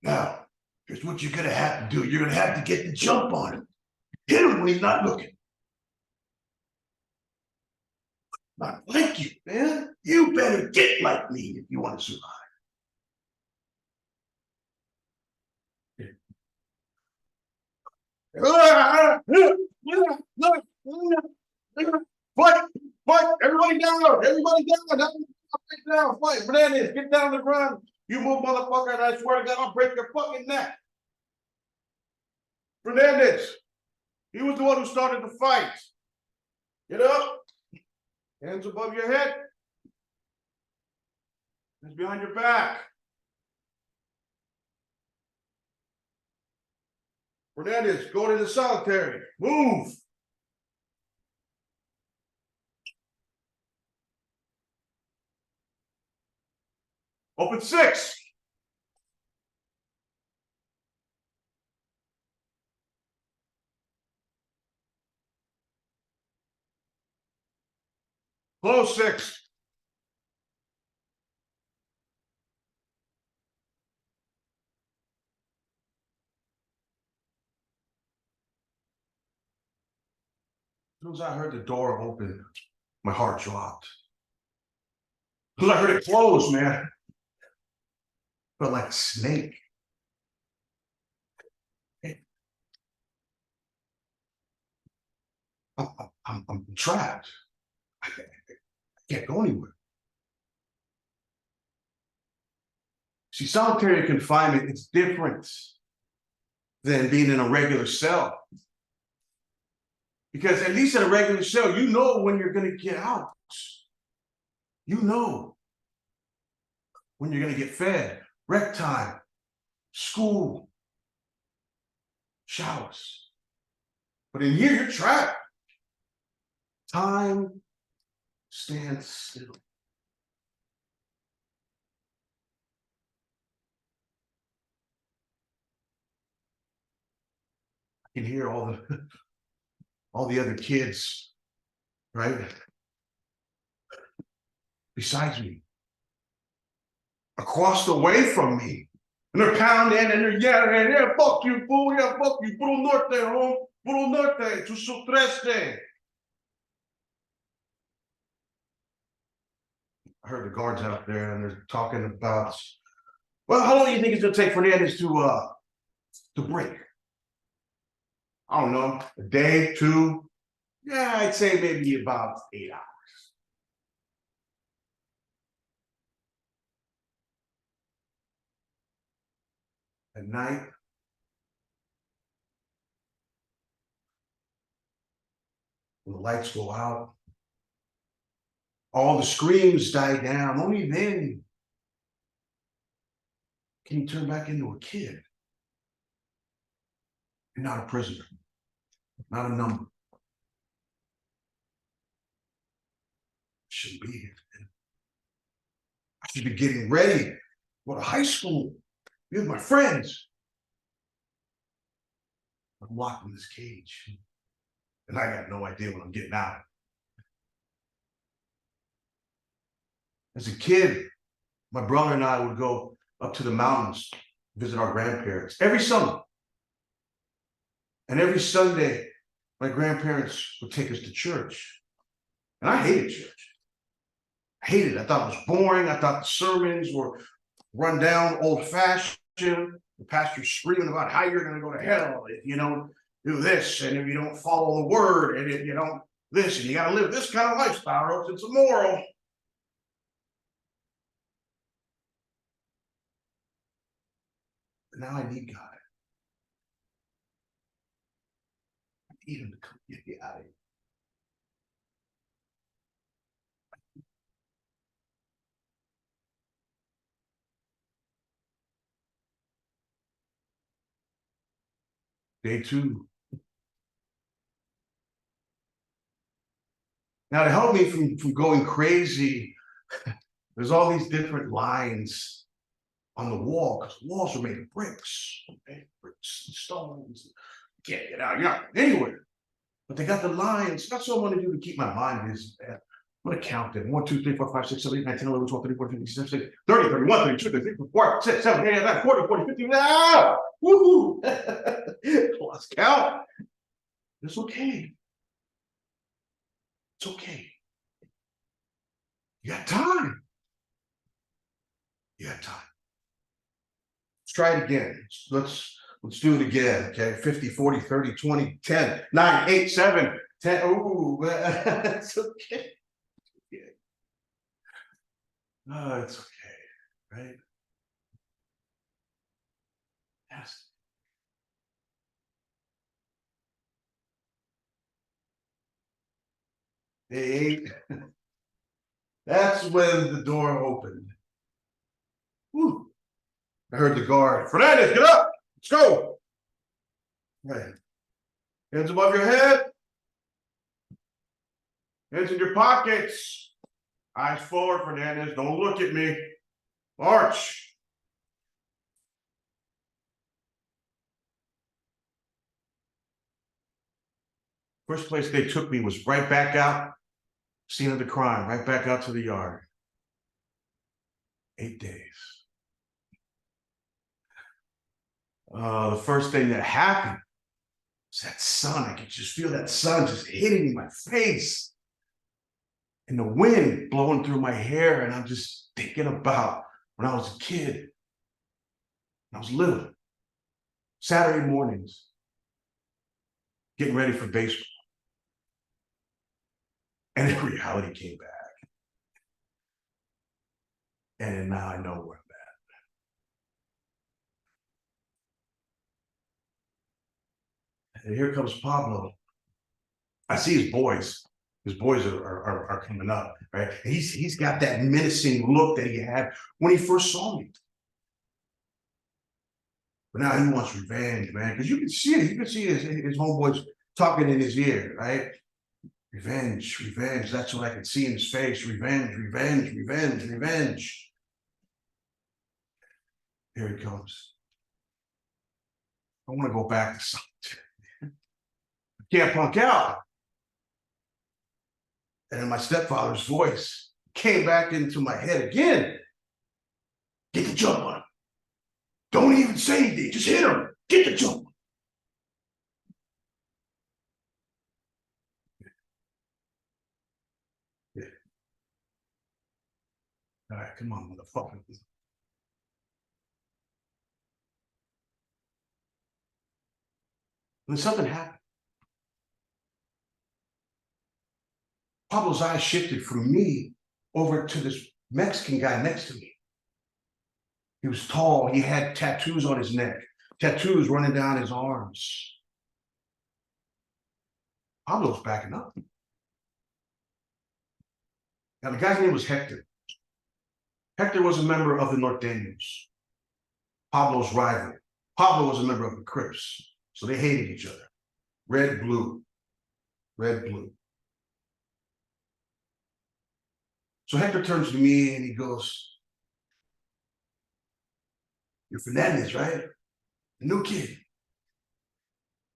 Now, here's what you're gonna have to do. You're gonna have to get the jump on him. Hit him when he's not looking. Not like you, man. You better get like me if you want to survive. Fight, everybody down, fight, Fernandez, get down on the ground. You move, motherfucker, and I swear to God, I'll break your fucking neck. Fernandez, he was the one who started the fight. Get up, hands above your head, hands behind your back. Fernandez, go to the solitary, move. Open 6. Close 6. As soon as I heard the door open, my heart dropped. As soon as I heard it close, man, felt like a snake. I'm trapped. I can't go anywhere. See, solitary confinement, it's different than being in a regular cell. Because at least in a regular cell, you know when you're going to get out. You know when you're going to get fed, rec time, school, showers. But in here, you're trapped. Time stands still. I can hear all the other kids, right? besides me, across the way from me. And they're pounding and they're yelling, yeah, fuck you, fool, yeah, fuck you, puro norte, home, puro norte, tu sutreste. I heard the guards out there and they're talking about, well, how long do you think it's gonna take Fernandez to break? I don't know, a day, two. Yeah, I'd say maybe about 8 hours. At night, when the lights go out, all the screams die down. Only then can you turn back into a kid and not a prisoner, not a number. Shouldn't be here. I should be getting ready. Go to high school, be with my friends. I'm locked in this cage, and I got no idea when I'm getting out. As a kid, my brother and I would go up to the mountains, visit our grandparents every summer. And every Sunday, my grandparents would take us to church. And I hated church. I hated it. I thought it was boring. I thought the sermons were run down, old-fashioned. The pastor's screaming about how you're going to go to hell if you don't do this, and if you don't follow the word, and if you don't this, and you got to live this kind of lifestyle, or else it's immoral. But now I need God. I need him to come get me out of here. Day two. Now, to help me from going crazy, there's all these different lines on the wall, because the walls are made of bricks, okay? Bricks and stones. You can't get out, you're not anywhere. But they got the lines. That's what I want to do to keep my mind busy. I'm going to count them. 1, 2, 3, 4, 5, 6, 7, 8, 9, 10, 11, 12, 13, 14, 15, 16, 17, 30, 31, 32, 33, 34, 6, 7, 8, 9, 40, 40, 50. Ah! Woohoo! Lost count. It's okay. It's okay. You got time. You got time. Let's try it again. Let's do it again. Okay. 50, 40, 30, 20, 10, 9, 8, 7, 10. Ooh, it's okay. Oh, it's okay, right? Yes. Day 8. That's when the door opened. Whew. I heard the guard. Fernandez, get up. Let's go. Right. Hands above your head. Hands in your pockets. Eyes forward, Fernandez. Don't look at me. March. First place they took me was right back out, scene of the crime, right back out to the yard. 8 days. The first thing that happened was that sun. I could just feel that sun just hitting my face. And the wind blowing through my hair. And I'm just thinking about when I was a kid. I was little. Saturday mornings. Getting ready for baseball. And then reality came back. And now I know where I'm at. And here comes Pablo. I see his boys. His boys are coming up, right? And he's got that menacing look that he had when he first saw me. But now he wants revenge, man. Because you can see it. You can see his homeboys talking in his ear, right? Revenge, revenge. That's what I can see in his face. Revenge, revenge, revenge, revenge. Here he comes. I want to go back to something. I can't punk out. And in my stepfather's voice came back into my head again. Get the jump on him. Don't even say anything, just hit him. Get the jump. Yeah. All right, come on, motherfucker. When something happened, Pablo's eyes shifted from me over to this Mexican guy next to me. He was tall, he had tattoos on his neck, tattoos running down his arms. Pablo's backing up. Now, the guy's name was Hector. Hector was a member of the Norteños, Pablo's rival. Pablo was a member of the Crips, so they hated each other. Red, blue, red, blue. So Hector turns to me and he goes, "You're Fernandez, right? The new kid.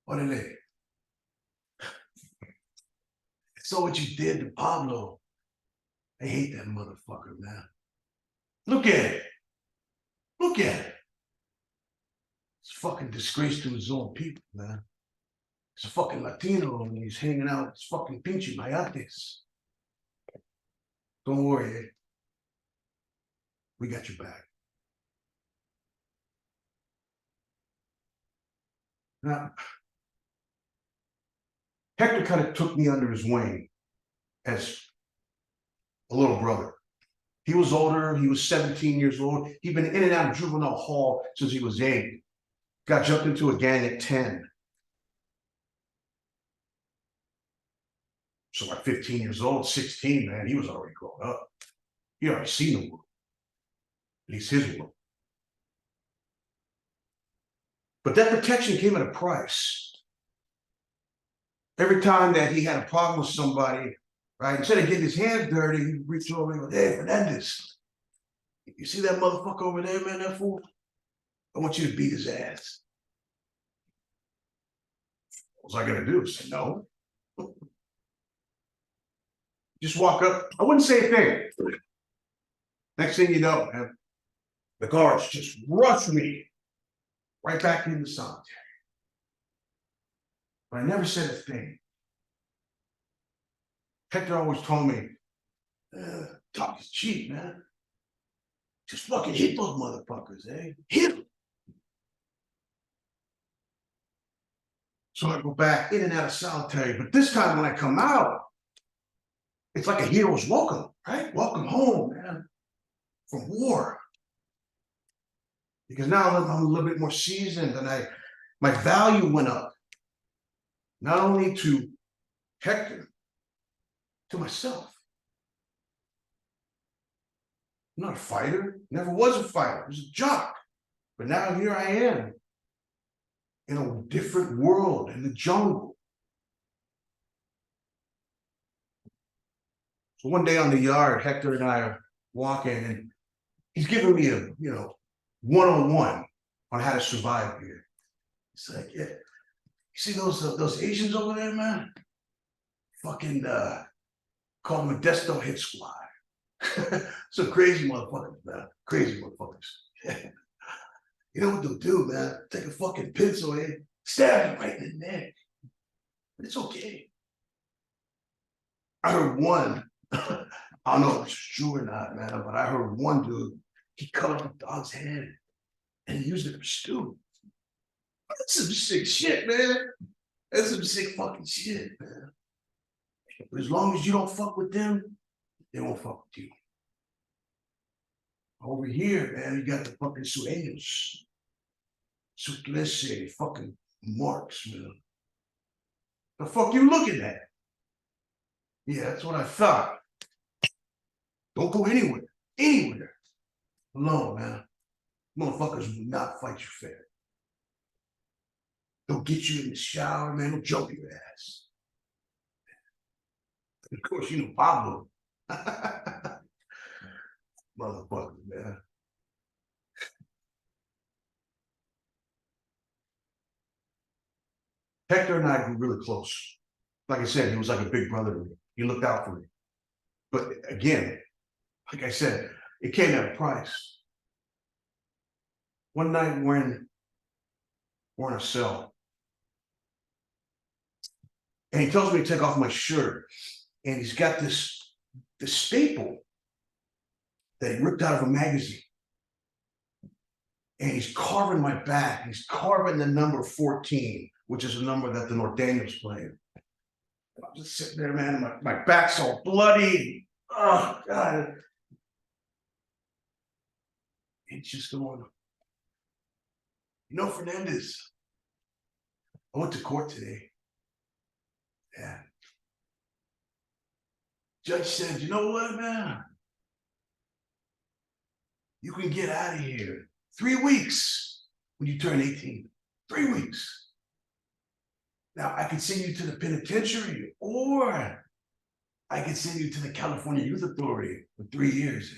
Orale. I saw what you did to Pablo. I hate that motherfucker, man. Look at it. Look at it. It's a fucking disgrace to his own people, man. He's a fucking Latino and he's hanging out with his fucking pinche mayates. Don't worry, eh? We got your back." Now, Hector kind of took me under his wing as a little brother. He was older, he was 17 years old. He'd been in and out of Juvenile Hall since he was 8. Got jumped into a gang at 10. So at 15 years old, 16, man, he was already grown up. He already seen the world. At least his world. But that protection came at a price. Every time that he had a problem with somebody, right, instead of getting his hands dirty, he'd reach over and go, "Hey, Fernandez, you see that motherfucker over there, man, that fool? I want you to beat his ass." What was I gonna do? Say no? Just walk up. I wouldn't say a thing. Next thing you know, man, the guards just rush me right back into solitary. But I never said a thing. Hector always told me, talk is cheap, man. Just fucking hit those motherfuckers, eh? Hit them. So I go back in and out of solitary, but this time when I come out, it's like a hero's welcome, right? Welcome home, man, from war. Because now I'm a little bit more seasoned and my value went up. Not only to Hector, to myself. I'm not a fighter, never was a fighter, I was a jock. But now here I am in a different world, in the jungle. So one day on the yard, Hector and I are walking and he's giving me a, one-on-one on how to survive here. It's like, yeah, you see those Asians over there, man? Fucking call them a Desto Hit Squad. Some crazy motherfuckers, man. Crazy motherfuckers. You know what they'll do, man? Take a fucking pencil in, stab you right in the neck. But it's okay. I heard one, I don't know if it's true or not, man, but I heard one dude, he cut off a dog's head and he used it for stew. That's some sick shit, man. That's some sick fucking shit, man. But as long as you don't fuck with them, they won't fuck with you. Over here, man, you got the fucking sueños. Sutlese, fucking marks, man. The fuck you looking at? Yeah, that's what I thought. Don't go anywhere. Anywhere. Alone, man. Motherfuckers will not fight you fair. They'll get you in the shower, man. They'll jump your ass. Of course, you know Pablo. Motherfucker, man. Hector and I grew really close. Like I said, he was like a big brother to me. He looked out for me. But again, like I said, it came at a price. One night we're in a cell. And he tells me to take off my shirt. And he's got this staple that he ripped out of a magazine. And he's carving my back. He's carving the number 14, which is a number that the North Daniels played. I'm just sitting there, man. My back's all bloody. Oh, God. It's just going, Fernandez, I went to court today. Yeah. Judge said, you know what, man? You can get out of here 3 weeks when you turn 18. 3 weeks. Now, I can send you to the penitentiary, or I can send you to the California Youth Authority for 3 years.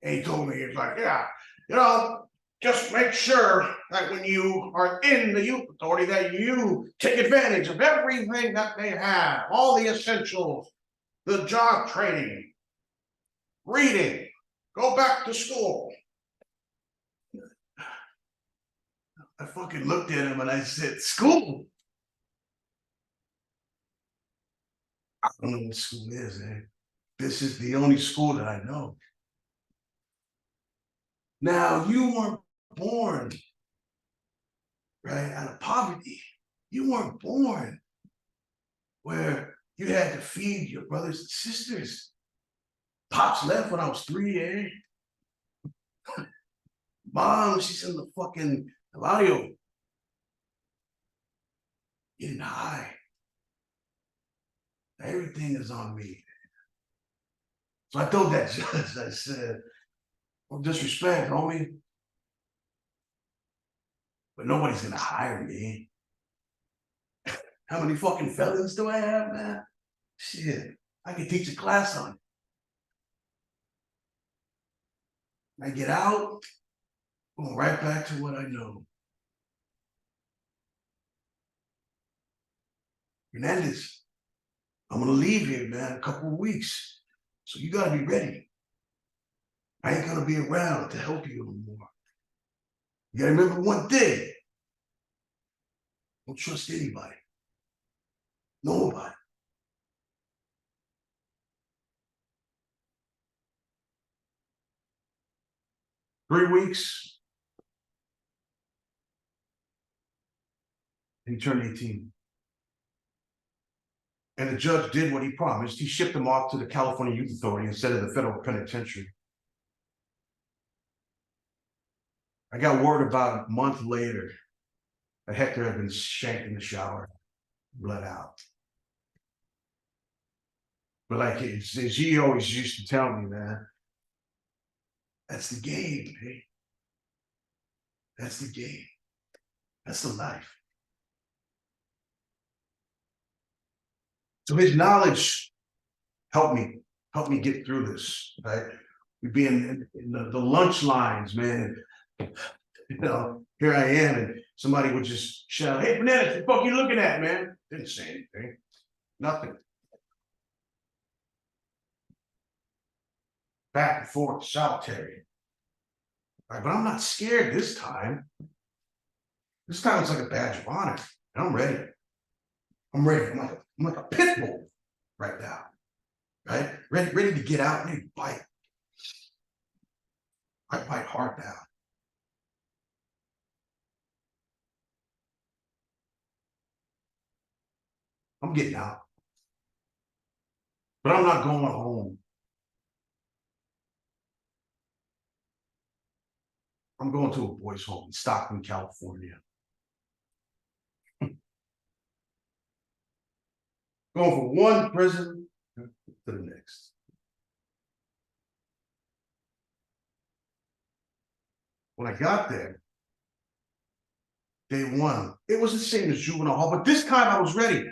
And he told me, he's like, yeah, just make sure that when you are in the youth authority that you take advantage of everything that they have, all the essentials, the job training, reading, go back to school. I fucking looked at him and I said, school? I don't know what school is, man. This is the only school that I know. Now, you weren't born, right, out of poverty. You weren't born where you had to feed your brothers and sisters. Pops left when I was 3, eh? Mom, she's in the fucking Eladio. Getting high. Everything is on me. So I told that judge, I said, no disrespect, homie, but nobody's gonna hire me. How many fucking felons do I have, man? Shit, I can teach a class on it. I get out, going right back to what I know. Fernandez, I'm gonna leave here, man, a couple of weeks. So you gotta be ready. I ain't gonna be around to help you anymore. You gotta remember one thing. Don't trust anybody. Nobody. Three weeks. And he turned 18. And the judge did what he promised. He shipped him off to the California Youth Authority instead of the federal penitentiary. I got word about a month later that Hector had been shanked in the shower, bled out. But like as he always used to tell me, man, that's the game, hey. That's the game. That's the life. So his knowledge helped me get through this, right? We'd be in the lunch lines, man. Here I am, and somebody would just shout, "Hey, Fernandez, what the fuck you looking at, man?" Didn't say anything. Nothing. Back and forth, solitary. All right, but I'm not scared this time. This time it's like a badge of honor. And I'm ready. I'm ready. I'm like a pit bull right now. Right? Ready to get out, ready to bite. I bite hard now. I'm getting out. But I'm not going home. I'm going to a boys' home in Stockton, California. Going from one prison to the next. When I got there, day one, it was the same as Juvenile Hall, but this time I was ready.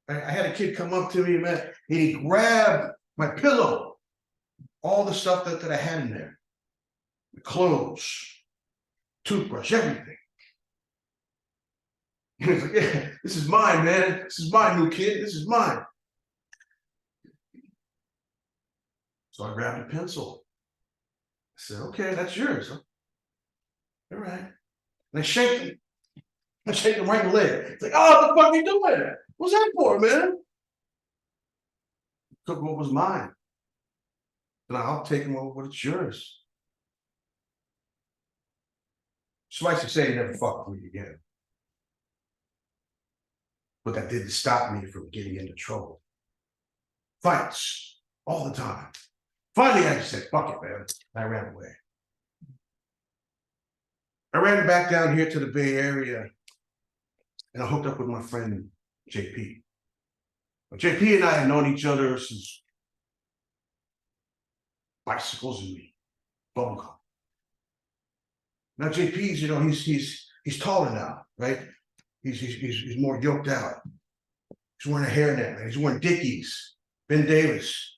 I had a kid come up to me, man, and he grabbed my pillow, all the stuff that I had in there, the clothes, toothbrush, everything. He was like, "Yeah, this is mine, man. This is my new kid. This is mine." So I grabbed a pencil. I said, okay, that's yours. Huh? All right. And I shake him. I shake him right in the leg. It's like, oh, what the fuck are you doing? What's that for, man? Took what was mine. And I'll take him over what it's yours. Suffice to say, he never fucked with me again. But that didn't stop me from getting into trouble. Fights all the time. Finally, I just said, fuck it, man. I ran away. I ran back down here to the Bay Area and I hooked up with my friend JP. JP and I had known each other since bicycles and bubblegum. Now JP's, you know, he's taller now, right? He's more yoked out. He's wearing a hairnet, man. He's wearing Dickies, Ben Davis.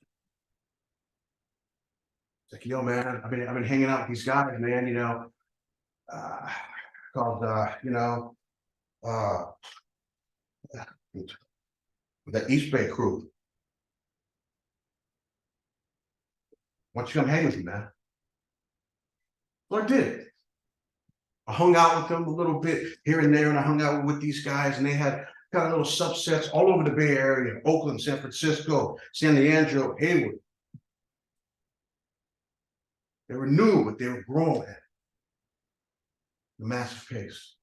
It's like, yo, man, I've been hanging out with these guys, man, you know, called the East Bay crew. Why don't you come hang with me, man? Well, I did. I hung out with them a little bit here and there, and I hung out with these guys, and they had kind of little subsets all over the Bay Area, Oakland, San Francisco, San Leandro, Hayward. They were new, but they were growing at a massive pace.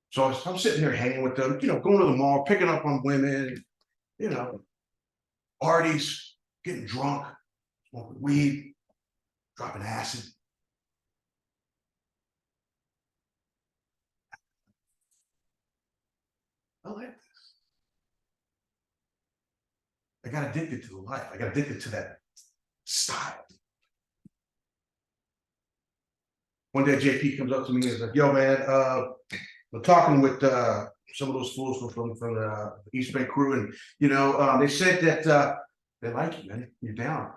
So I'm sitting there hanging with them, you know, going to the mall, picking up on women, you know, parties, getting drunk, smoking weed, dropping acid. I like this. I got addicted to the life. I got addicted to that style. One day JP comes up to me and is like, yo, man, we're talking with some of those fools from the East Bay crew, and you know, they said that they like you, man. You're down.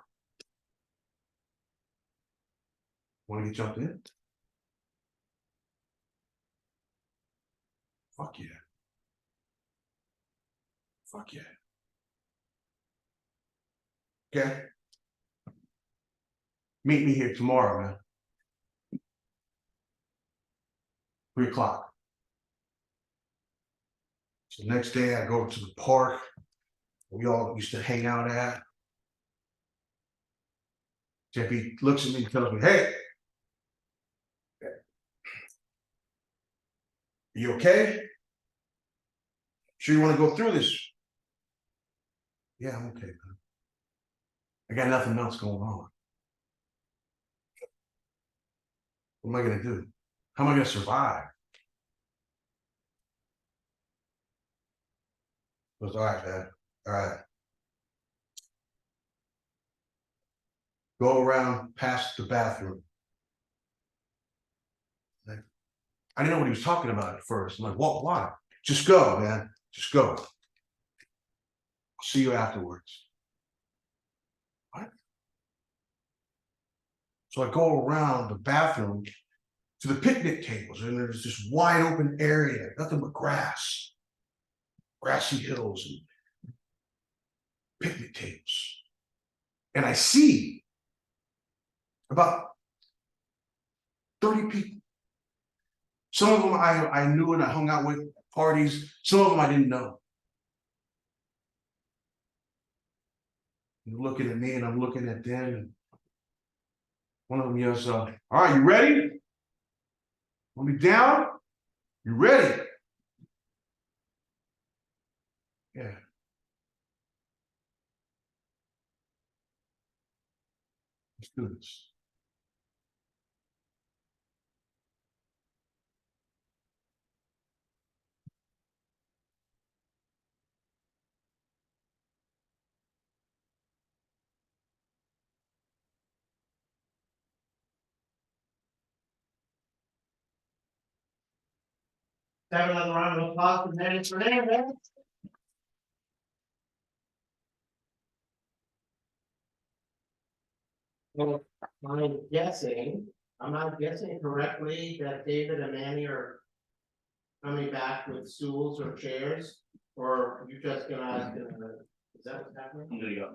Want to get jumped in? Fuck yeah. Fuck yeah. Okay. Meet me here tomorrow, man. 3 o'clock. So the next day I go to the park we all used to hang out at. JP looks at me and tells me, hey, you okay? Sure you want to go through this? Yeah, I'm okay, man. I got nothing else going on. What am I gonna do? How am I gonna survive? I was all right, man. All right. Go around past the bathroom. I didn't know what he was talking about at first. I'm like, what? Why? Just go, man. Just go. I'll see you afterwards. What? So I go around the bathroom to the picnic tables, and there's this wide open area, nothing but grass, grassy hills, and picnic tables. And I see about 30 people. Some of them I knew and I hung out with at parties. Some of them I didn't know. They're looking at me and I'm looking at them. And one of them yells, all right, you ready? Want me down? You ready? Yeah. Let's do this. Have another round of applause for Manuel Fernandez. Well, I'm not guessing correctly that David and Manny are coming back with stools or chairs, or you just gonna, is that what's happening? I'm gonna go.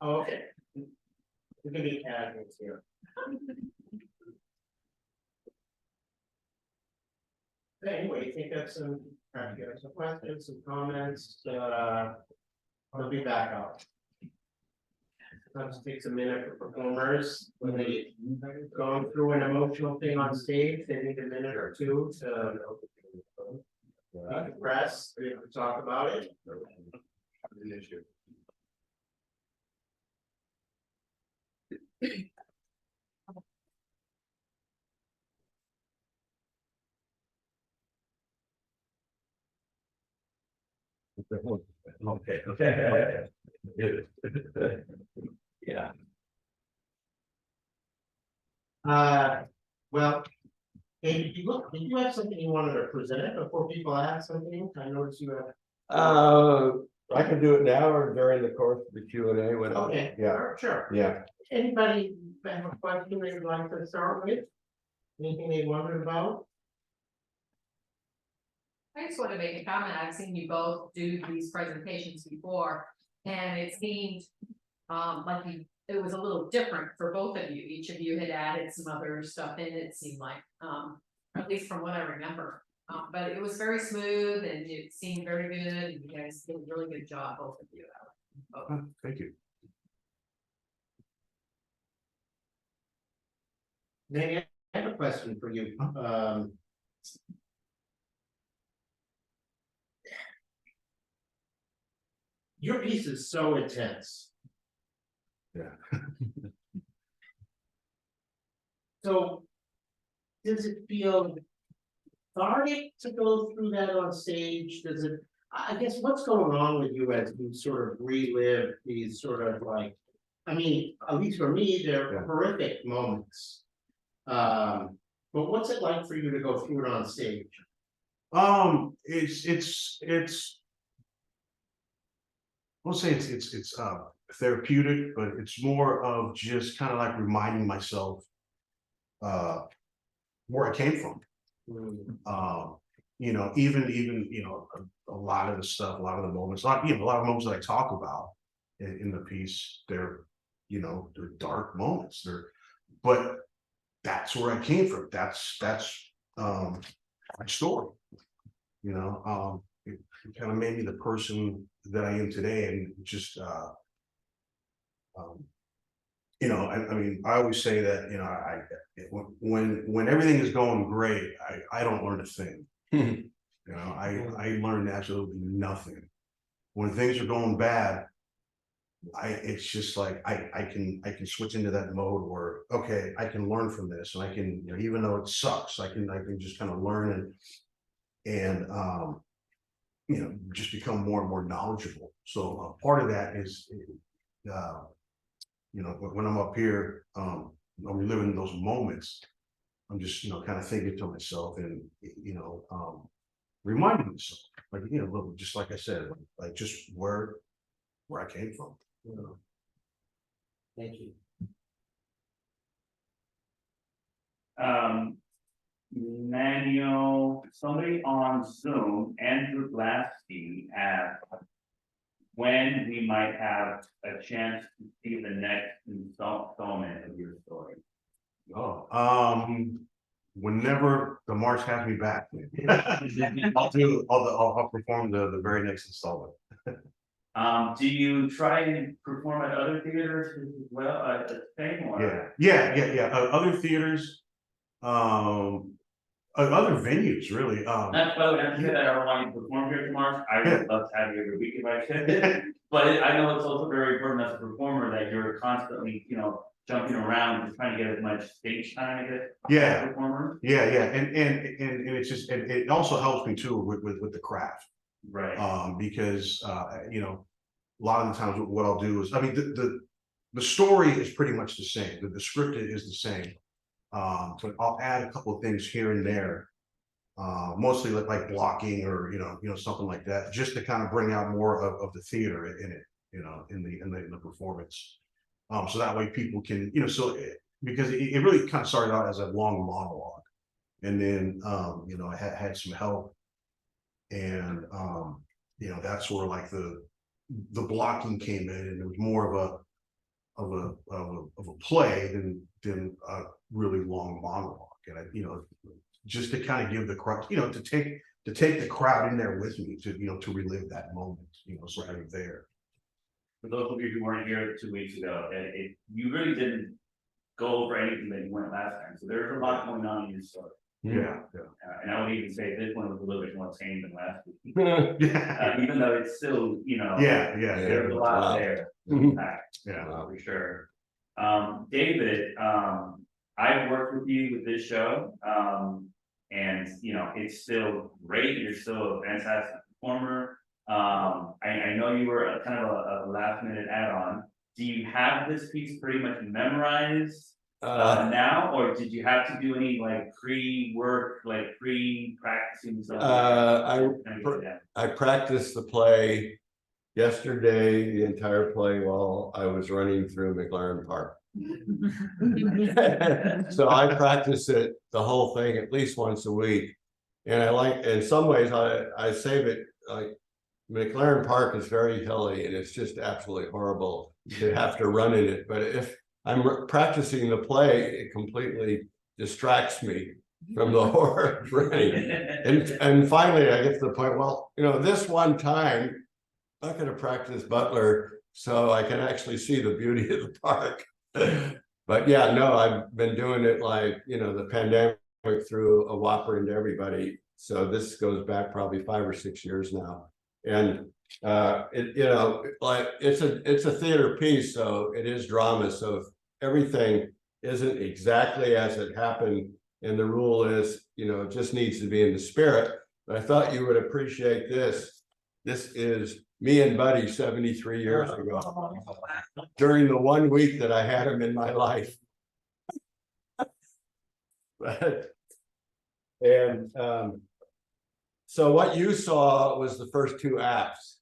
Okay. We can be casuals here. Anyway, think of some, some questions, some comments, I'll be back out. Sometimes it takes a minute for performers, when they going through an emotional thing on stage, they need a minute or two to decompress, we have to talk about it. An issue. Okay, okay. Yeah. Well, hey, did you have something you wanted to present before people ask something? I noticed you have. I can do it now or during the course of the Q and A, whatever. Okay, Yeah, sure. yeah. Anybody have a question they'd like to start with? Anything they wondered about? I just want to make a comment. I've seen you both do these presentations before, and it seemed like it was a little different for both of you. Each of you had added some other stuff in, it seemed like, at least from what I remember. But it was very smooth and it seemed very good, and you guys did a really good job, both of you. Thank you. Maybe I have a question for you. Your piece is so intense. Yeah. So, does it feel cathartic to go through that on stage? Does it, I guess, what's going on with you as you sort of relive these sort of like, I mean, at least for me, they're Yeah. horrific moments. But what's it like for you to go through it on stage? It's we'll say it's therapeutic, but it's more of just kind of like reminding myself where I came from. You know, even you know, a lot of the stuff, a lot of the moments, a lot of moments that I talk about in the piece, they're, you know, they're dark moments. But that's where I came from. That's my story. You know, it kind of made me the person that I am today, and just you know, I mean, I always say that, you know, when everything is going great, I don't learn a thing. You know, I learned absolutely nothing. When things are going bad, it's just like I can switch into that mode where, okay, I can learn from this, and I can, you know, even though it sucks, I can just kind of learn and you know, just become more and more knowledgeable. So part of that is you know, when I'm up here, I'm reliving those moments. I'm just, you know, kind of thinking to myself and, you know, reminding myself, like, you know, just like I said, like just where I came from, you know. Thank you. Manuel, somebody on Zoom, Andrew Glassstein asked when we might have a chance to see the next installment of your story. Oh, whenever the March has me back, I'll perform the very next installment. Do you try and perform at other theaters as well at the same or? Yeah. Other theaters, other venues, really. That's by the way, I'm sure that I don't want you to perform here tomorrow. I would love to have you every week if I could. But I know it's also very important as a performer that you're constantly, you know, jumping around and trying to get as much stage time, I guess. Yeah. As a performer. Yeah, and it's just, and it also helps me too with the craft. Right. Because you know, a lot of the times what I'll do is, I mean, the story is pretty much the same. The script is the same. But I'll add a couple of things here and there. Mostly like blocking or you know something like that, just to kind of bring out more of the theater in it, you know, in the performance. So that way people can, you know, because it really kind of started out as a long monologue, and then you know, I had some help, and you know, that's where like the blocking came in, and it was more of of a play than a really long monologue. And just to kind of give the crowd, to take the crowd in there with me to relive that moment, sort of there. For those of you who weren't here 2 weeks ago, you really didn't go over anything that you went last time, so there's a lot going on in your story. Yeah. And I would even say this one was a little bit more tame than last week, Yeah. even though it's still, Yeah. there's a lot Wow. there. Yeah. For sure. David, I've worked with you with this show, and it's still great. You're still a fantastic performer. I know you were a kind of a last minute add-on. Do you have this piece pretty much memorized now, or did you have to do any like pre-work, like pre-practicing stuff? I practiced the play yesterday, the entire play, while I was running through McLaren Park. So I practice it, the whole thing, at least once a week. And in some ways, I save it, like McLaren Park is very hilly and it's just absolutely horrible to have to run in it. But if I'm practicing the play, it completely distracts me from the horror of running. And finally I get to the point, well, this one time I'm not going to practice Butler so I can actually see the beauty of the park. But yeah, no, I've been doing it like, the pandemic threw a whopper into everybody. So this goes back probably 5 or 6 years now. And it's a theater piece, so it is drama. So if everything isn't exactly as it happened, and the rule is, it just needs to be in the spirit. But I thought you would appreciate this. This is me and Buddy 73 years ago, during the 1 week that I had him in my life. So what you saw was the first 2 acts.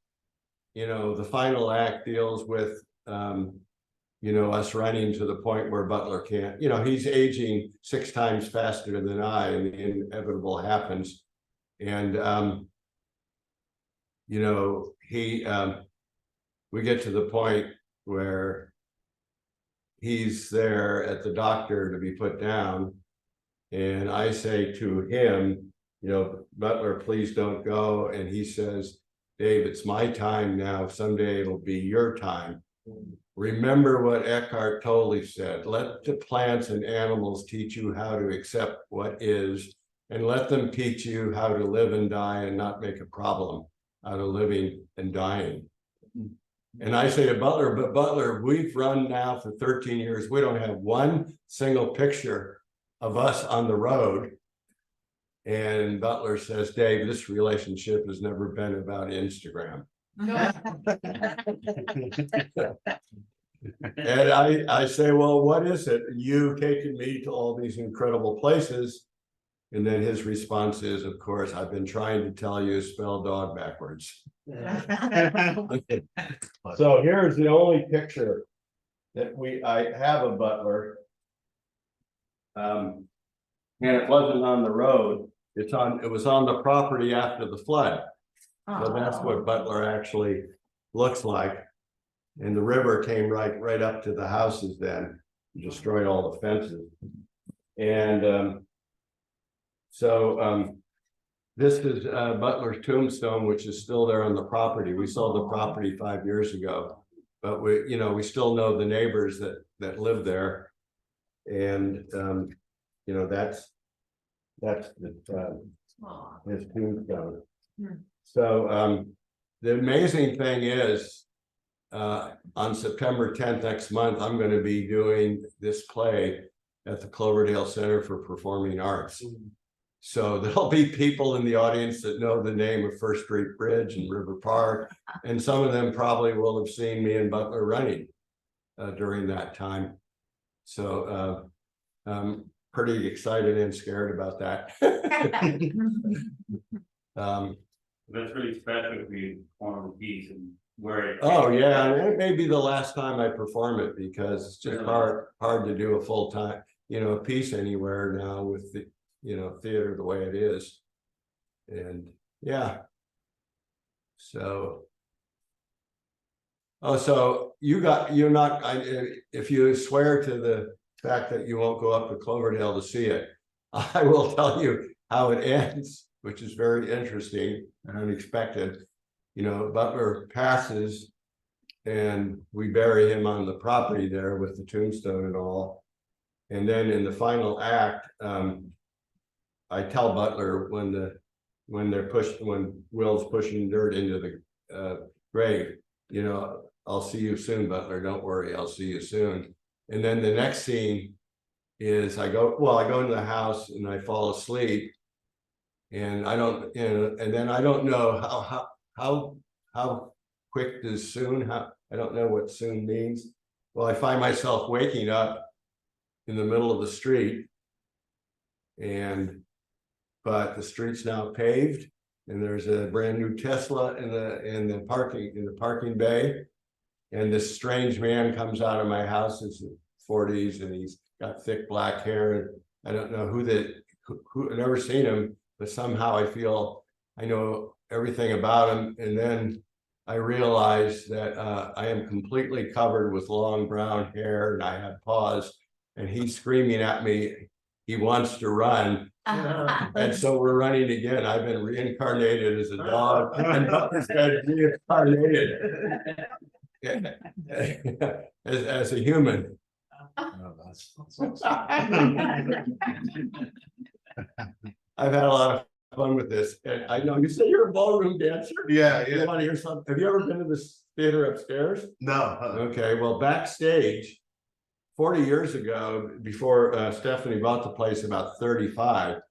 The final act deals with us running to the point where Butler can't, he's aging 6 times faster than I, and the inevitable happens. And we get to the point where he's there at the doctor to be put down, and I say to him, Butler, please don't go. And he says, Dave, it's my time now. Someday it'll be your time. Remember what Eckhart Tolle said, let the plants and animals teach you how to accept what is, and let them teach you how to live and die and not make a problem out of living and dying. And I say to Butler, but Butler, we've run now for 13 years. We don't have one single picture of us on the road. And Butler says, Dave, this relationship has never been about Instagram. And I say, well, what is it? You've taken me to all these incredible places. And then his response is, of course, I've been trying to tell you, spell dog backwards. So here's the only picture that I have of Butler. And it wasn't on the road. It was on the property after the flood. So that's what Butler actually looks like. And the river came right up to the houses then, and destroyed all the fences. And this is Butler's tombstone, which is still there on the property. We sold the property 5 years ago, but we still know the neighbors that live there. And that's his tombstone. So the amazing thing is, on September 10th next month, I'm going to be doing this play at the Cloverdale Center for Performing Arts. So there'll be people in the audience that know the name of First Street Bridge and River Park, and some of them probably will have seen me and Butler running during that time. So I'm pretty excited and scared about that. That's really special for you to perform the piece and where it. Oh yeah, and it may be the last time I perform it, because it's just hard to do a full-time, piece anywhere now with the, theater the way it is. And yeah. So Oh, so you're not, if you swear to the fact that you won't go up to Cloverdale to see it, I will tell you how it ends, which is very interesting and unexpected. You know, Butler passes and we bury him on the property there with the tombstone and all. And then in the final act, I tell Butler when Will's pushing dirt into the grave, you know, I'll see you soon, Butler. Don't worry, I'll see you soon. And then the next scene is I go into the house and I fall asleep. And I don't, and then I don't know how quick does soon, I don't know what soon means. Well, I find myself waking up in the middle of the street. But the street's now paved and there's a brand new Tesla in the parking bay. And this strange man comes out of my house, in the 40s, and he's got thick black hair. And I don't know who I've never seen him, but somehow I feel I know everything about him. And then I realize that I am completely covered with long brown hair and I have paws, and he's screaming at me. He wants to run. And so we're running again. I've been reincarnated as a dog and Butler's been reincarnated as a human. That's awesome. I've had a lot of fun with this. And I know you say you're a ballroom dancer. Yeah, You want to hear something? Have you ever been to this theater upstairs? No. Okay, well, backstage, 40 years ago, before Stephanie bought the place about 35,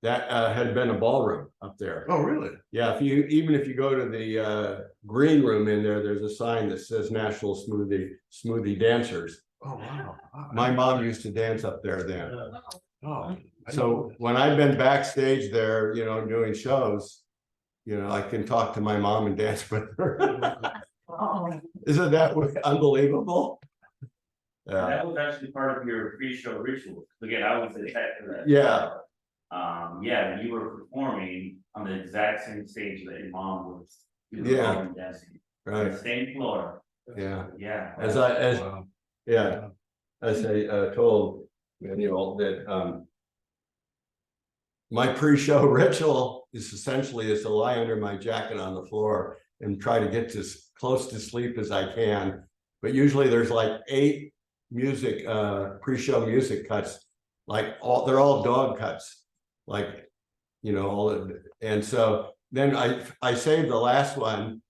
that had been a ballroom up there. Oh, really? Yeah, even if you go to the green room in there, there's a sign that says National Smoothie Dancers. Oh, wow. My mom used to dance up there then. Oh. So when I've been backstage there, you know, doing shows, you know, I can talk to my mom and dance with her. Isn't that unbelievable? Yeah. That was actually part of your pre-show ritual. Again, I was attached to that. Yeah. Yeah, you were performing on the exact same stage that your mom was. You were Yeah. all dancing. On Right. the same floor. Yeah. Yeah. As I told Manuel that my pre-show ritual is essentially to lie under my jacket on the floor and try to get as close to sleep as I can. But usually there's like 8 pre-show music cuts, they're all dog cuts, like, you know, and so then I saved the last one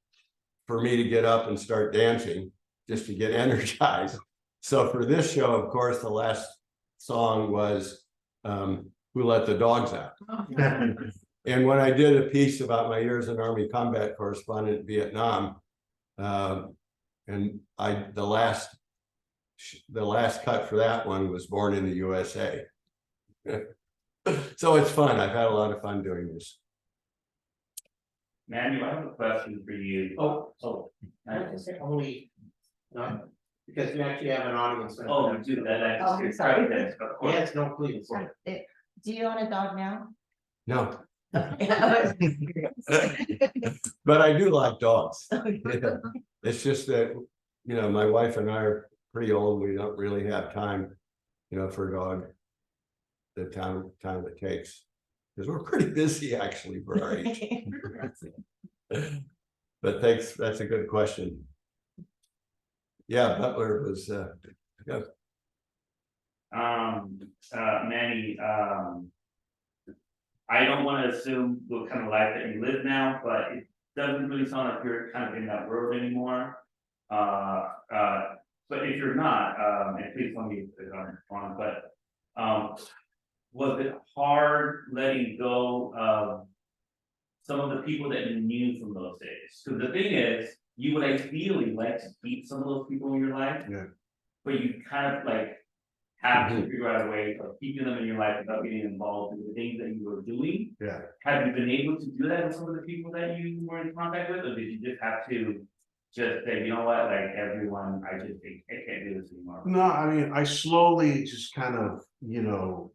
for me to get up and start dancing, just to get energized. So for this show, of course, the last song was Who Let the Dogs Out? And when I did a piece about my years as an Army combat correspondent in Vietnam, and the last cut for that one was Born in the USA. So it's fun. I've had a lot of fun doing this. Manuel, I have a question for you. Only, because we actually have an audience. Oh, we do that. Oh, I'm sorry. Of course. Yes, no, please. Do you own a dog now? No, Okay. but I do like dogs. Yeah. It's just that, you know, my wife and I are pretty old. We don't really have time, you know, for a dog. The time it takes, because we're pretty busy actually for our age. But thanks, that's a good question. Yeah, Butler was yeah. Manny, I don't want to assume what kind of life that you live now, but it doesn't really sound like you're kind of in that world anymore. But if you're not, and please tell me if I'm wrong, but was it hard letting go of some of the people that you knew from those days? Because the thing is, you would ideally like to keep some of those people in your life. Yeah. But you kind of like have to figure out a way of keeping them in your life without getting involved in the things that you were doing. Yeah. Have you been able to do that with some of the people that you were in contact with, or did you just have to just say, you know what, like everyone, I just think I can't do this anymore? No, I mean, I slowly just kind of, you know,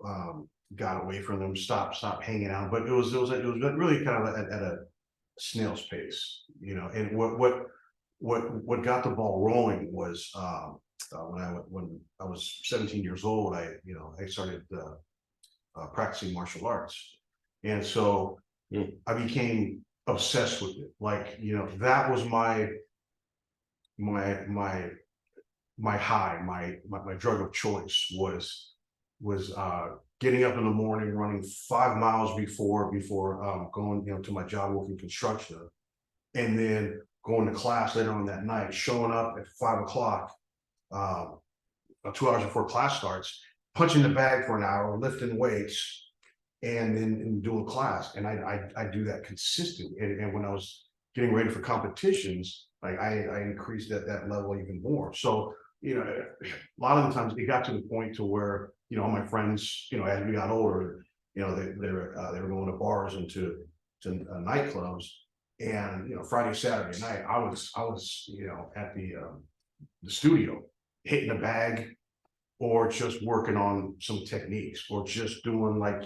got away from them, stopped hanging out, but it was really kind of at a snail's pace, you know. And what what got the ball rolling was, when I was 17 years old, I started, practicing martial arts. And so I became obsessed with it. Like, that was my high, my drug of choice was getting up in the morning, running 5 miles before going to my job working construction, and then going to class later on that night, showing up at 5 o'clock, 2 hours before class starts, punching the bag for an hour, lifting weights, and then doing class. And I do that consistently. And when I was getting ready for competitions, like I increased at that level even more. So, a lot of the times it got to the point to where, all my friends, as we got older, they were going to bars and to nightclubs. And, Friday, Saturday night, I was, at the studio, hitting a bag, or just working on some techniques, or just doing like,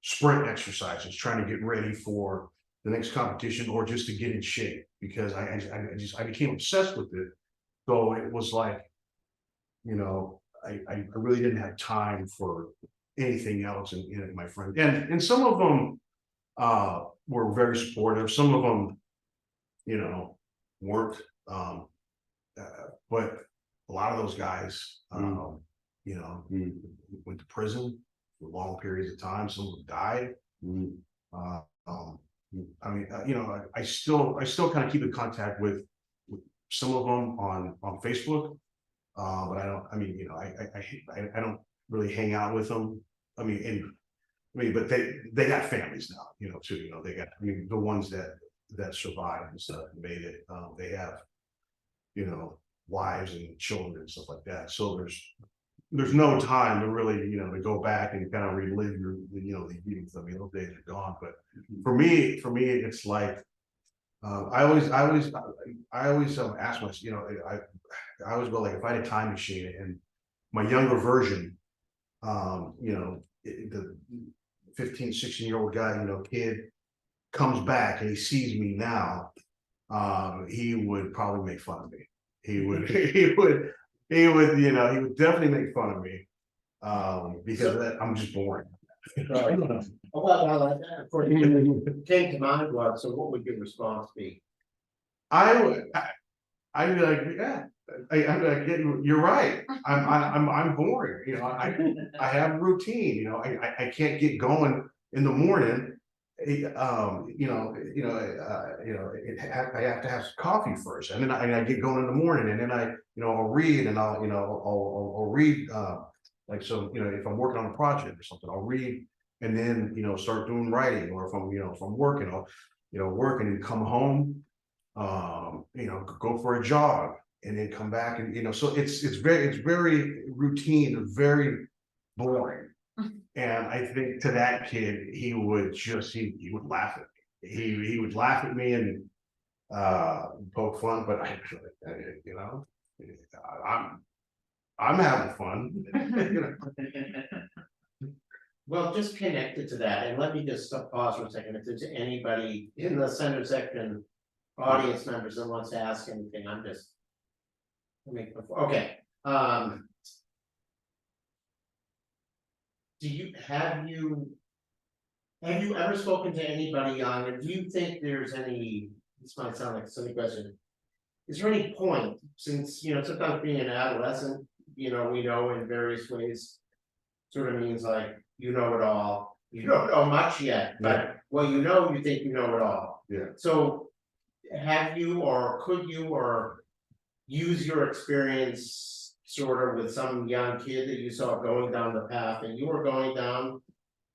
sprint exercises, trying to get ready for the next competition, or just to get in shape, because I became obsessed with it. So it was like, I really didn't have time for anything else. And my friends, and some of them were very supportive. Some of them, weren't. But a lot of those guys, went to prison for long periods of time. Some of them died. I still kind of keep in contact with some of them on Facebook, but I don't really hang out with them. But they got families now, too. They got, the ones that survived and stuff, made it. They have, wives and children and stuff like that. So there's no time to really, to go back and kind of relive the meetings. Those days are gone. But for me, it's like, I always ask myself, I always go like, if I had a time machine and my younger version, the 15, 16-year-old guy, kid comes back and he sees me now, he would probably make fun of me. He would definitely make fun of me, because of that, I'm just boring. Well, according to came to mind, Rod, so what would your response be? I'd be like, yeah, I'd be like, yeah, you're right. I'm boring. I have a routine. I can't get going in the morning. I have to have coffee first, and then I get going in the morning, and then I'll read, and I'll read, like, so, if I'm working on a project or something, I'll read, and then, start doing writing, or if I'm working, I'll, work and then come home, go for a jog, and then come back, and, so it's very routine, very boring. And I think to that kid, he would laugh at me. He would laugh at me and poke fun, but I'm having fun. Well, just connected to that, and let me just pause for a second. If there's anybody in the center section, audience members that wants to ask anything, I'm just. Okay. Have you ever spoken to anybody on it? Do you think there's any, this might sound like a silly question. Is there any point, since, sometimes being an adolescent, we know in various ways, sort of means like, you know it all, you don't know much yet, but what you think you know it all. Yeah. So have you, or could you, or use your experience sort of with some young kid that you saw going down the path and you were going down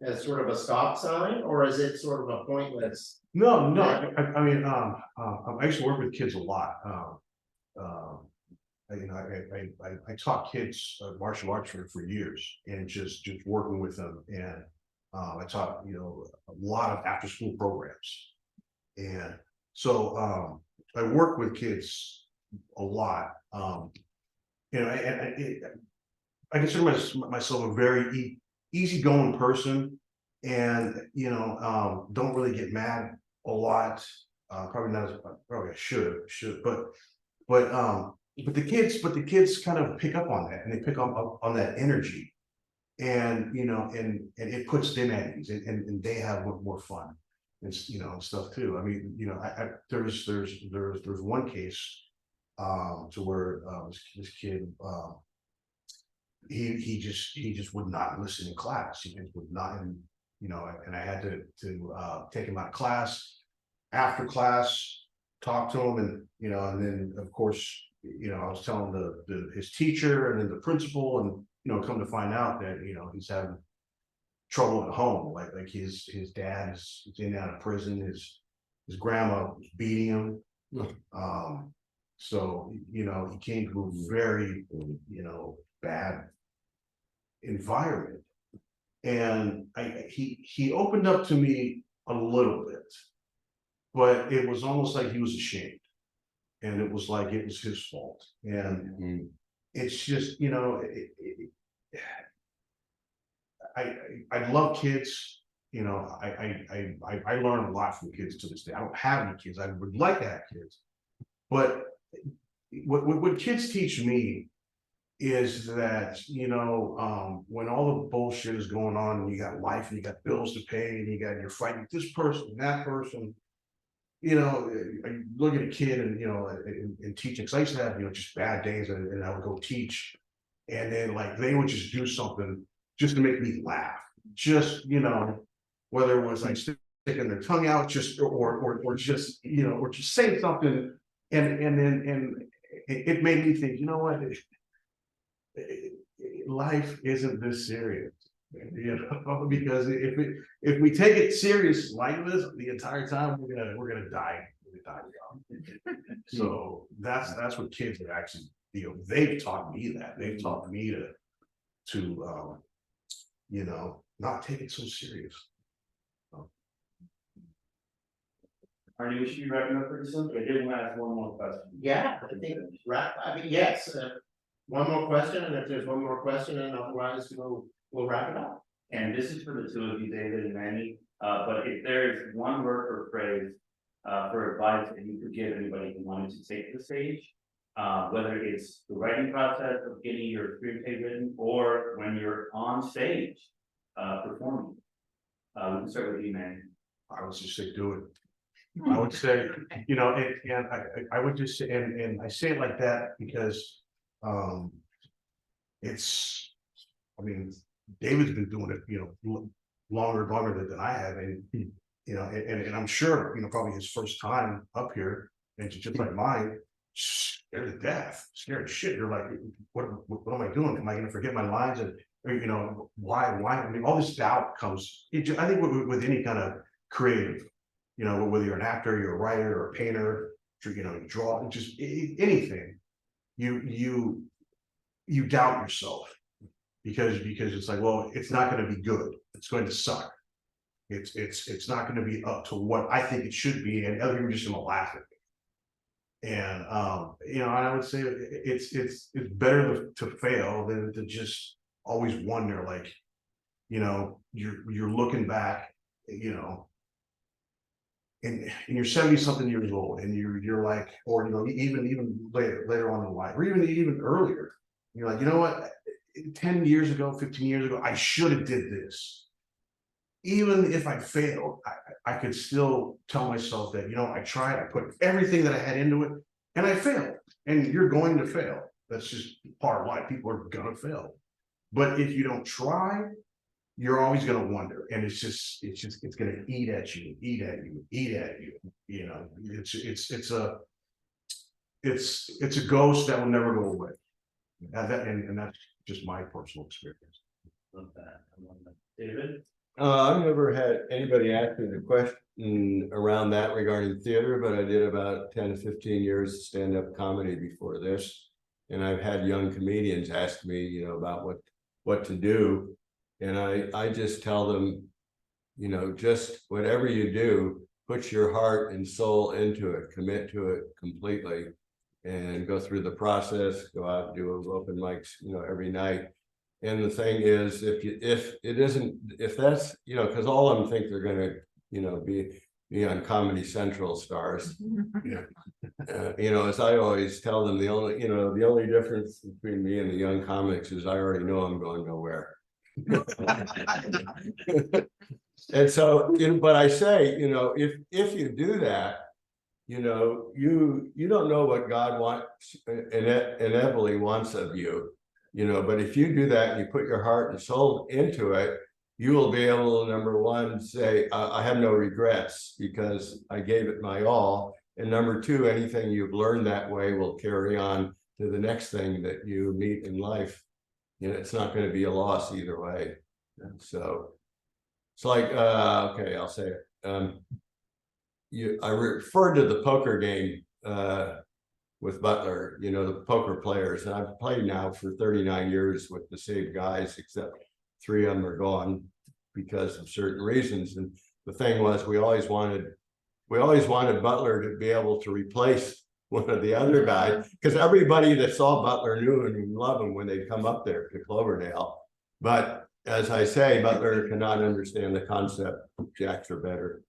as sort of a stop sign, or is it sort of a pointless? No. I used to work with kids a lot. I taught kids martial arts for years, and just working with them, and I taught a lot of after school programs, and so I work with kids a lot. I consider myself a very easygoing person, and don't really get mad a lot. Probably not as, probably I should, but the kids kind of pick up on that, and they pick up on that energy. And, and it puts them at ease, and they have more fun, and, and stuff too. I mean, there's one case, to where, this kid, he just would not listen in class. He just would not, and, and I had to take him out of class, after class, talk to him, and, and then, of course, I was telling his teacher and then the principal, and, come to find out that, he's having trouble at home, like his dad is in and out of prison, his grandma was beating him. So, he came to a very, bad environment. And he opened up to me a little bit, but it was almost like he was ashamed. And it was like it was his fault. And it's just, I love kids. I learn a lot from kids to this day. I don't have any kids. I would like to have kids. But what kids teach me is that, when all the bullshit is going on, and you got life, and you got bills to pay, and you're fighting with this person, that person, I look at a kid, and, and teaching, because I used to have, just bad days, and I would go teach, and then like they would just do something just to make me laugh, just, whether it was like sticking their tongue out, just or just, or just saying something, and then it made me think, what, life isn't this serious, because if we take it serious like this the entire time, we're gonna die. So that's what kids are actually, they've taught me that. They've taught me to not take it so serious. Arnie, we should be wrapping up pretty soon, but I did want to ask one more question. Yeah, I think, yes, one more question, and if there's one more question, and otherwise we'll wrap it up. And this is for the two of you, David and Manny, but if there is one word or phrase for advice that you could give anybody who wanted to take the stage, whether it's the writing process of getting your screenplay written, or when you're on stage performing. We can start with you, Manny. I would just say do it. I would say, and I would just say, and I say it like that because it's, I mean, David's been doing it, longer than I have, and and I'm sure, probably his first time up here, and just like mine, scared to death, scared to shit. You're like, what am I doing? Am I gonna forget my lines? And why? I mean, all this doubt comes. I think with any kind of creative, whether you're an actor, you're a writer, or a painter, you draw, just anything, you doubt yourself, because it's like, well, it's not going to be good. It's going to suck. It's not going to be up to what I think it should be, and other people are just going to laugh at me. And and I would say it's better to fail than to just always wonder, like, you're looking back, and you're 70-something years old, and you're like, or even later on in life, or even earlier, you're like, what, 10 years ago, 15 years ago, I should have did this. Even if I failed, I could still tell myself that, I tried, I put everything that I had into it, and I failed. And you're going to fail. That's just part of life. People are gonna fail. But if you don't try, you're always going to wonder, and it's going to eat at you. It's a ghost that will never go away, and that's just my personal experience. Love that. I love that. David? I've never had anybody ask me the question around that regarding theater, but I did about 10 to 15 years of stand-up comedy before this, and I've had young comedians ask me, about what to do. And I just tell them, just whatever you do, put your heart and soul into it, commit to it completely, and go through the process, go out and do open mics, every night. And the thing is, if that's, because all of them think they're gonna, be me on Comedy Central stars. Yeah. You know, as I always tell them, the only difference between me and the young comics is I already know I'm going nowhere. And so, but I say, you know, if you do that, you know, you don't know what God wants, inevitably wants of you, you know, but if you do that and you put your heart and soul into it, you will be able to, number one, say, I have no regrets because I gave it my all. And number two, anything you've learned that way will carry on to the next thing that you meet in life. You know, it's not going to be a loss either way. And so it's like, okay, I'll say it. I referred to the poker game with Butler, you know, the poker players, and I've played now for 39 years with the same guys, except 3 of them are gone because of certain reasons. And the thing was, we always wanted Butler to be able to replace one of the other guys, because everybody that saw Butler knew and loved him when they'd come up there to Cloverdale. But as I say, Butler cannot understand the concept. Jacks are better.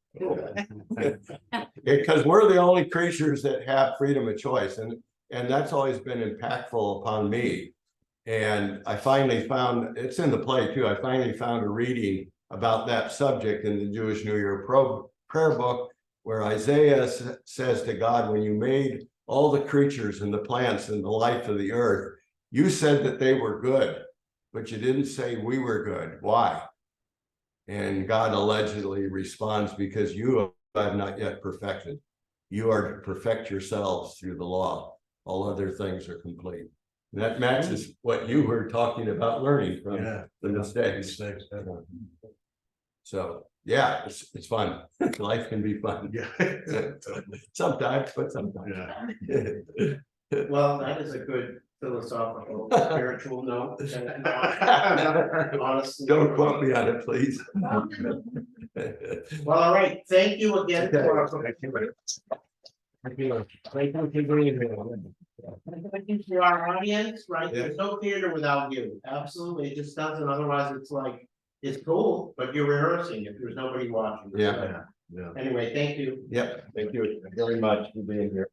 Because we're the only creatures that have freedom of choice, and that's always been impactful upon me. And I finally found, it's in the play too, I finally found a reading about that subject in the Jewish New Year prayer book, where Isaiah says to God, when you made all the creatures and the plants and the life of the earth, you said that they were good, but you didn't say we were good. Why? And God allegedly responds, because you have not yet perfected. You are to perfect yourselves through the law. All other things are complete. And that matches what you were talking about learning from the mistakes. So yeah, it's fun. Life can be fun. Yeah. Sometimes, but sometimes. Yeah. Well, that is a good philosophical, spiritual note. Honestly. Don't quote me on it, please. Well, all right, thank you again for. Okay. Thank you for being here. Thank you to our audience, right? There's no theater without you. Absolutely, it just doesn't. Otherwise, it's like, it's cool, but you're rehearsing if there's nobody watching. Yeah. Anyway, thank you. Yep, thank you very much for being here.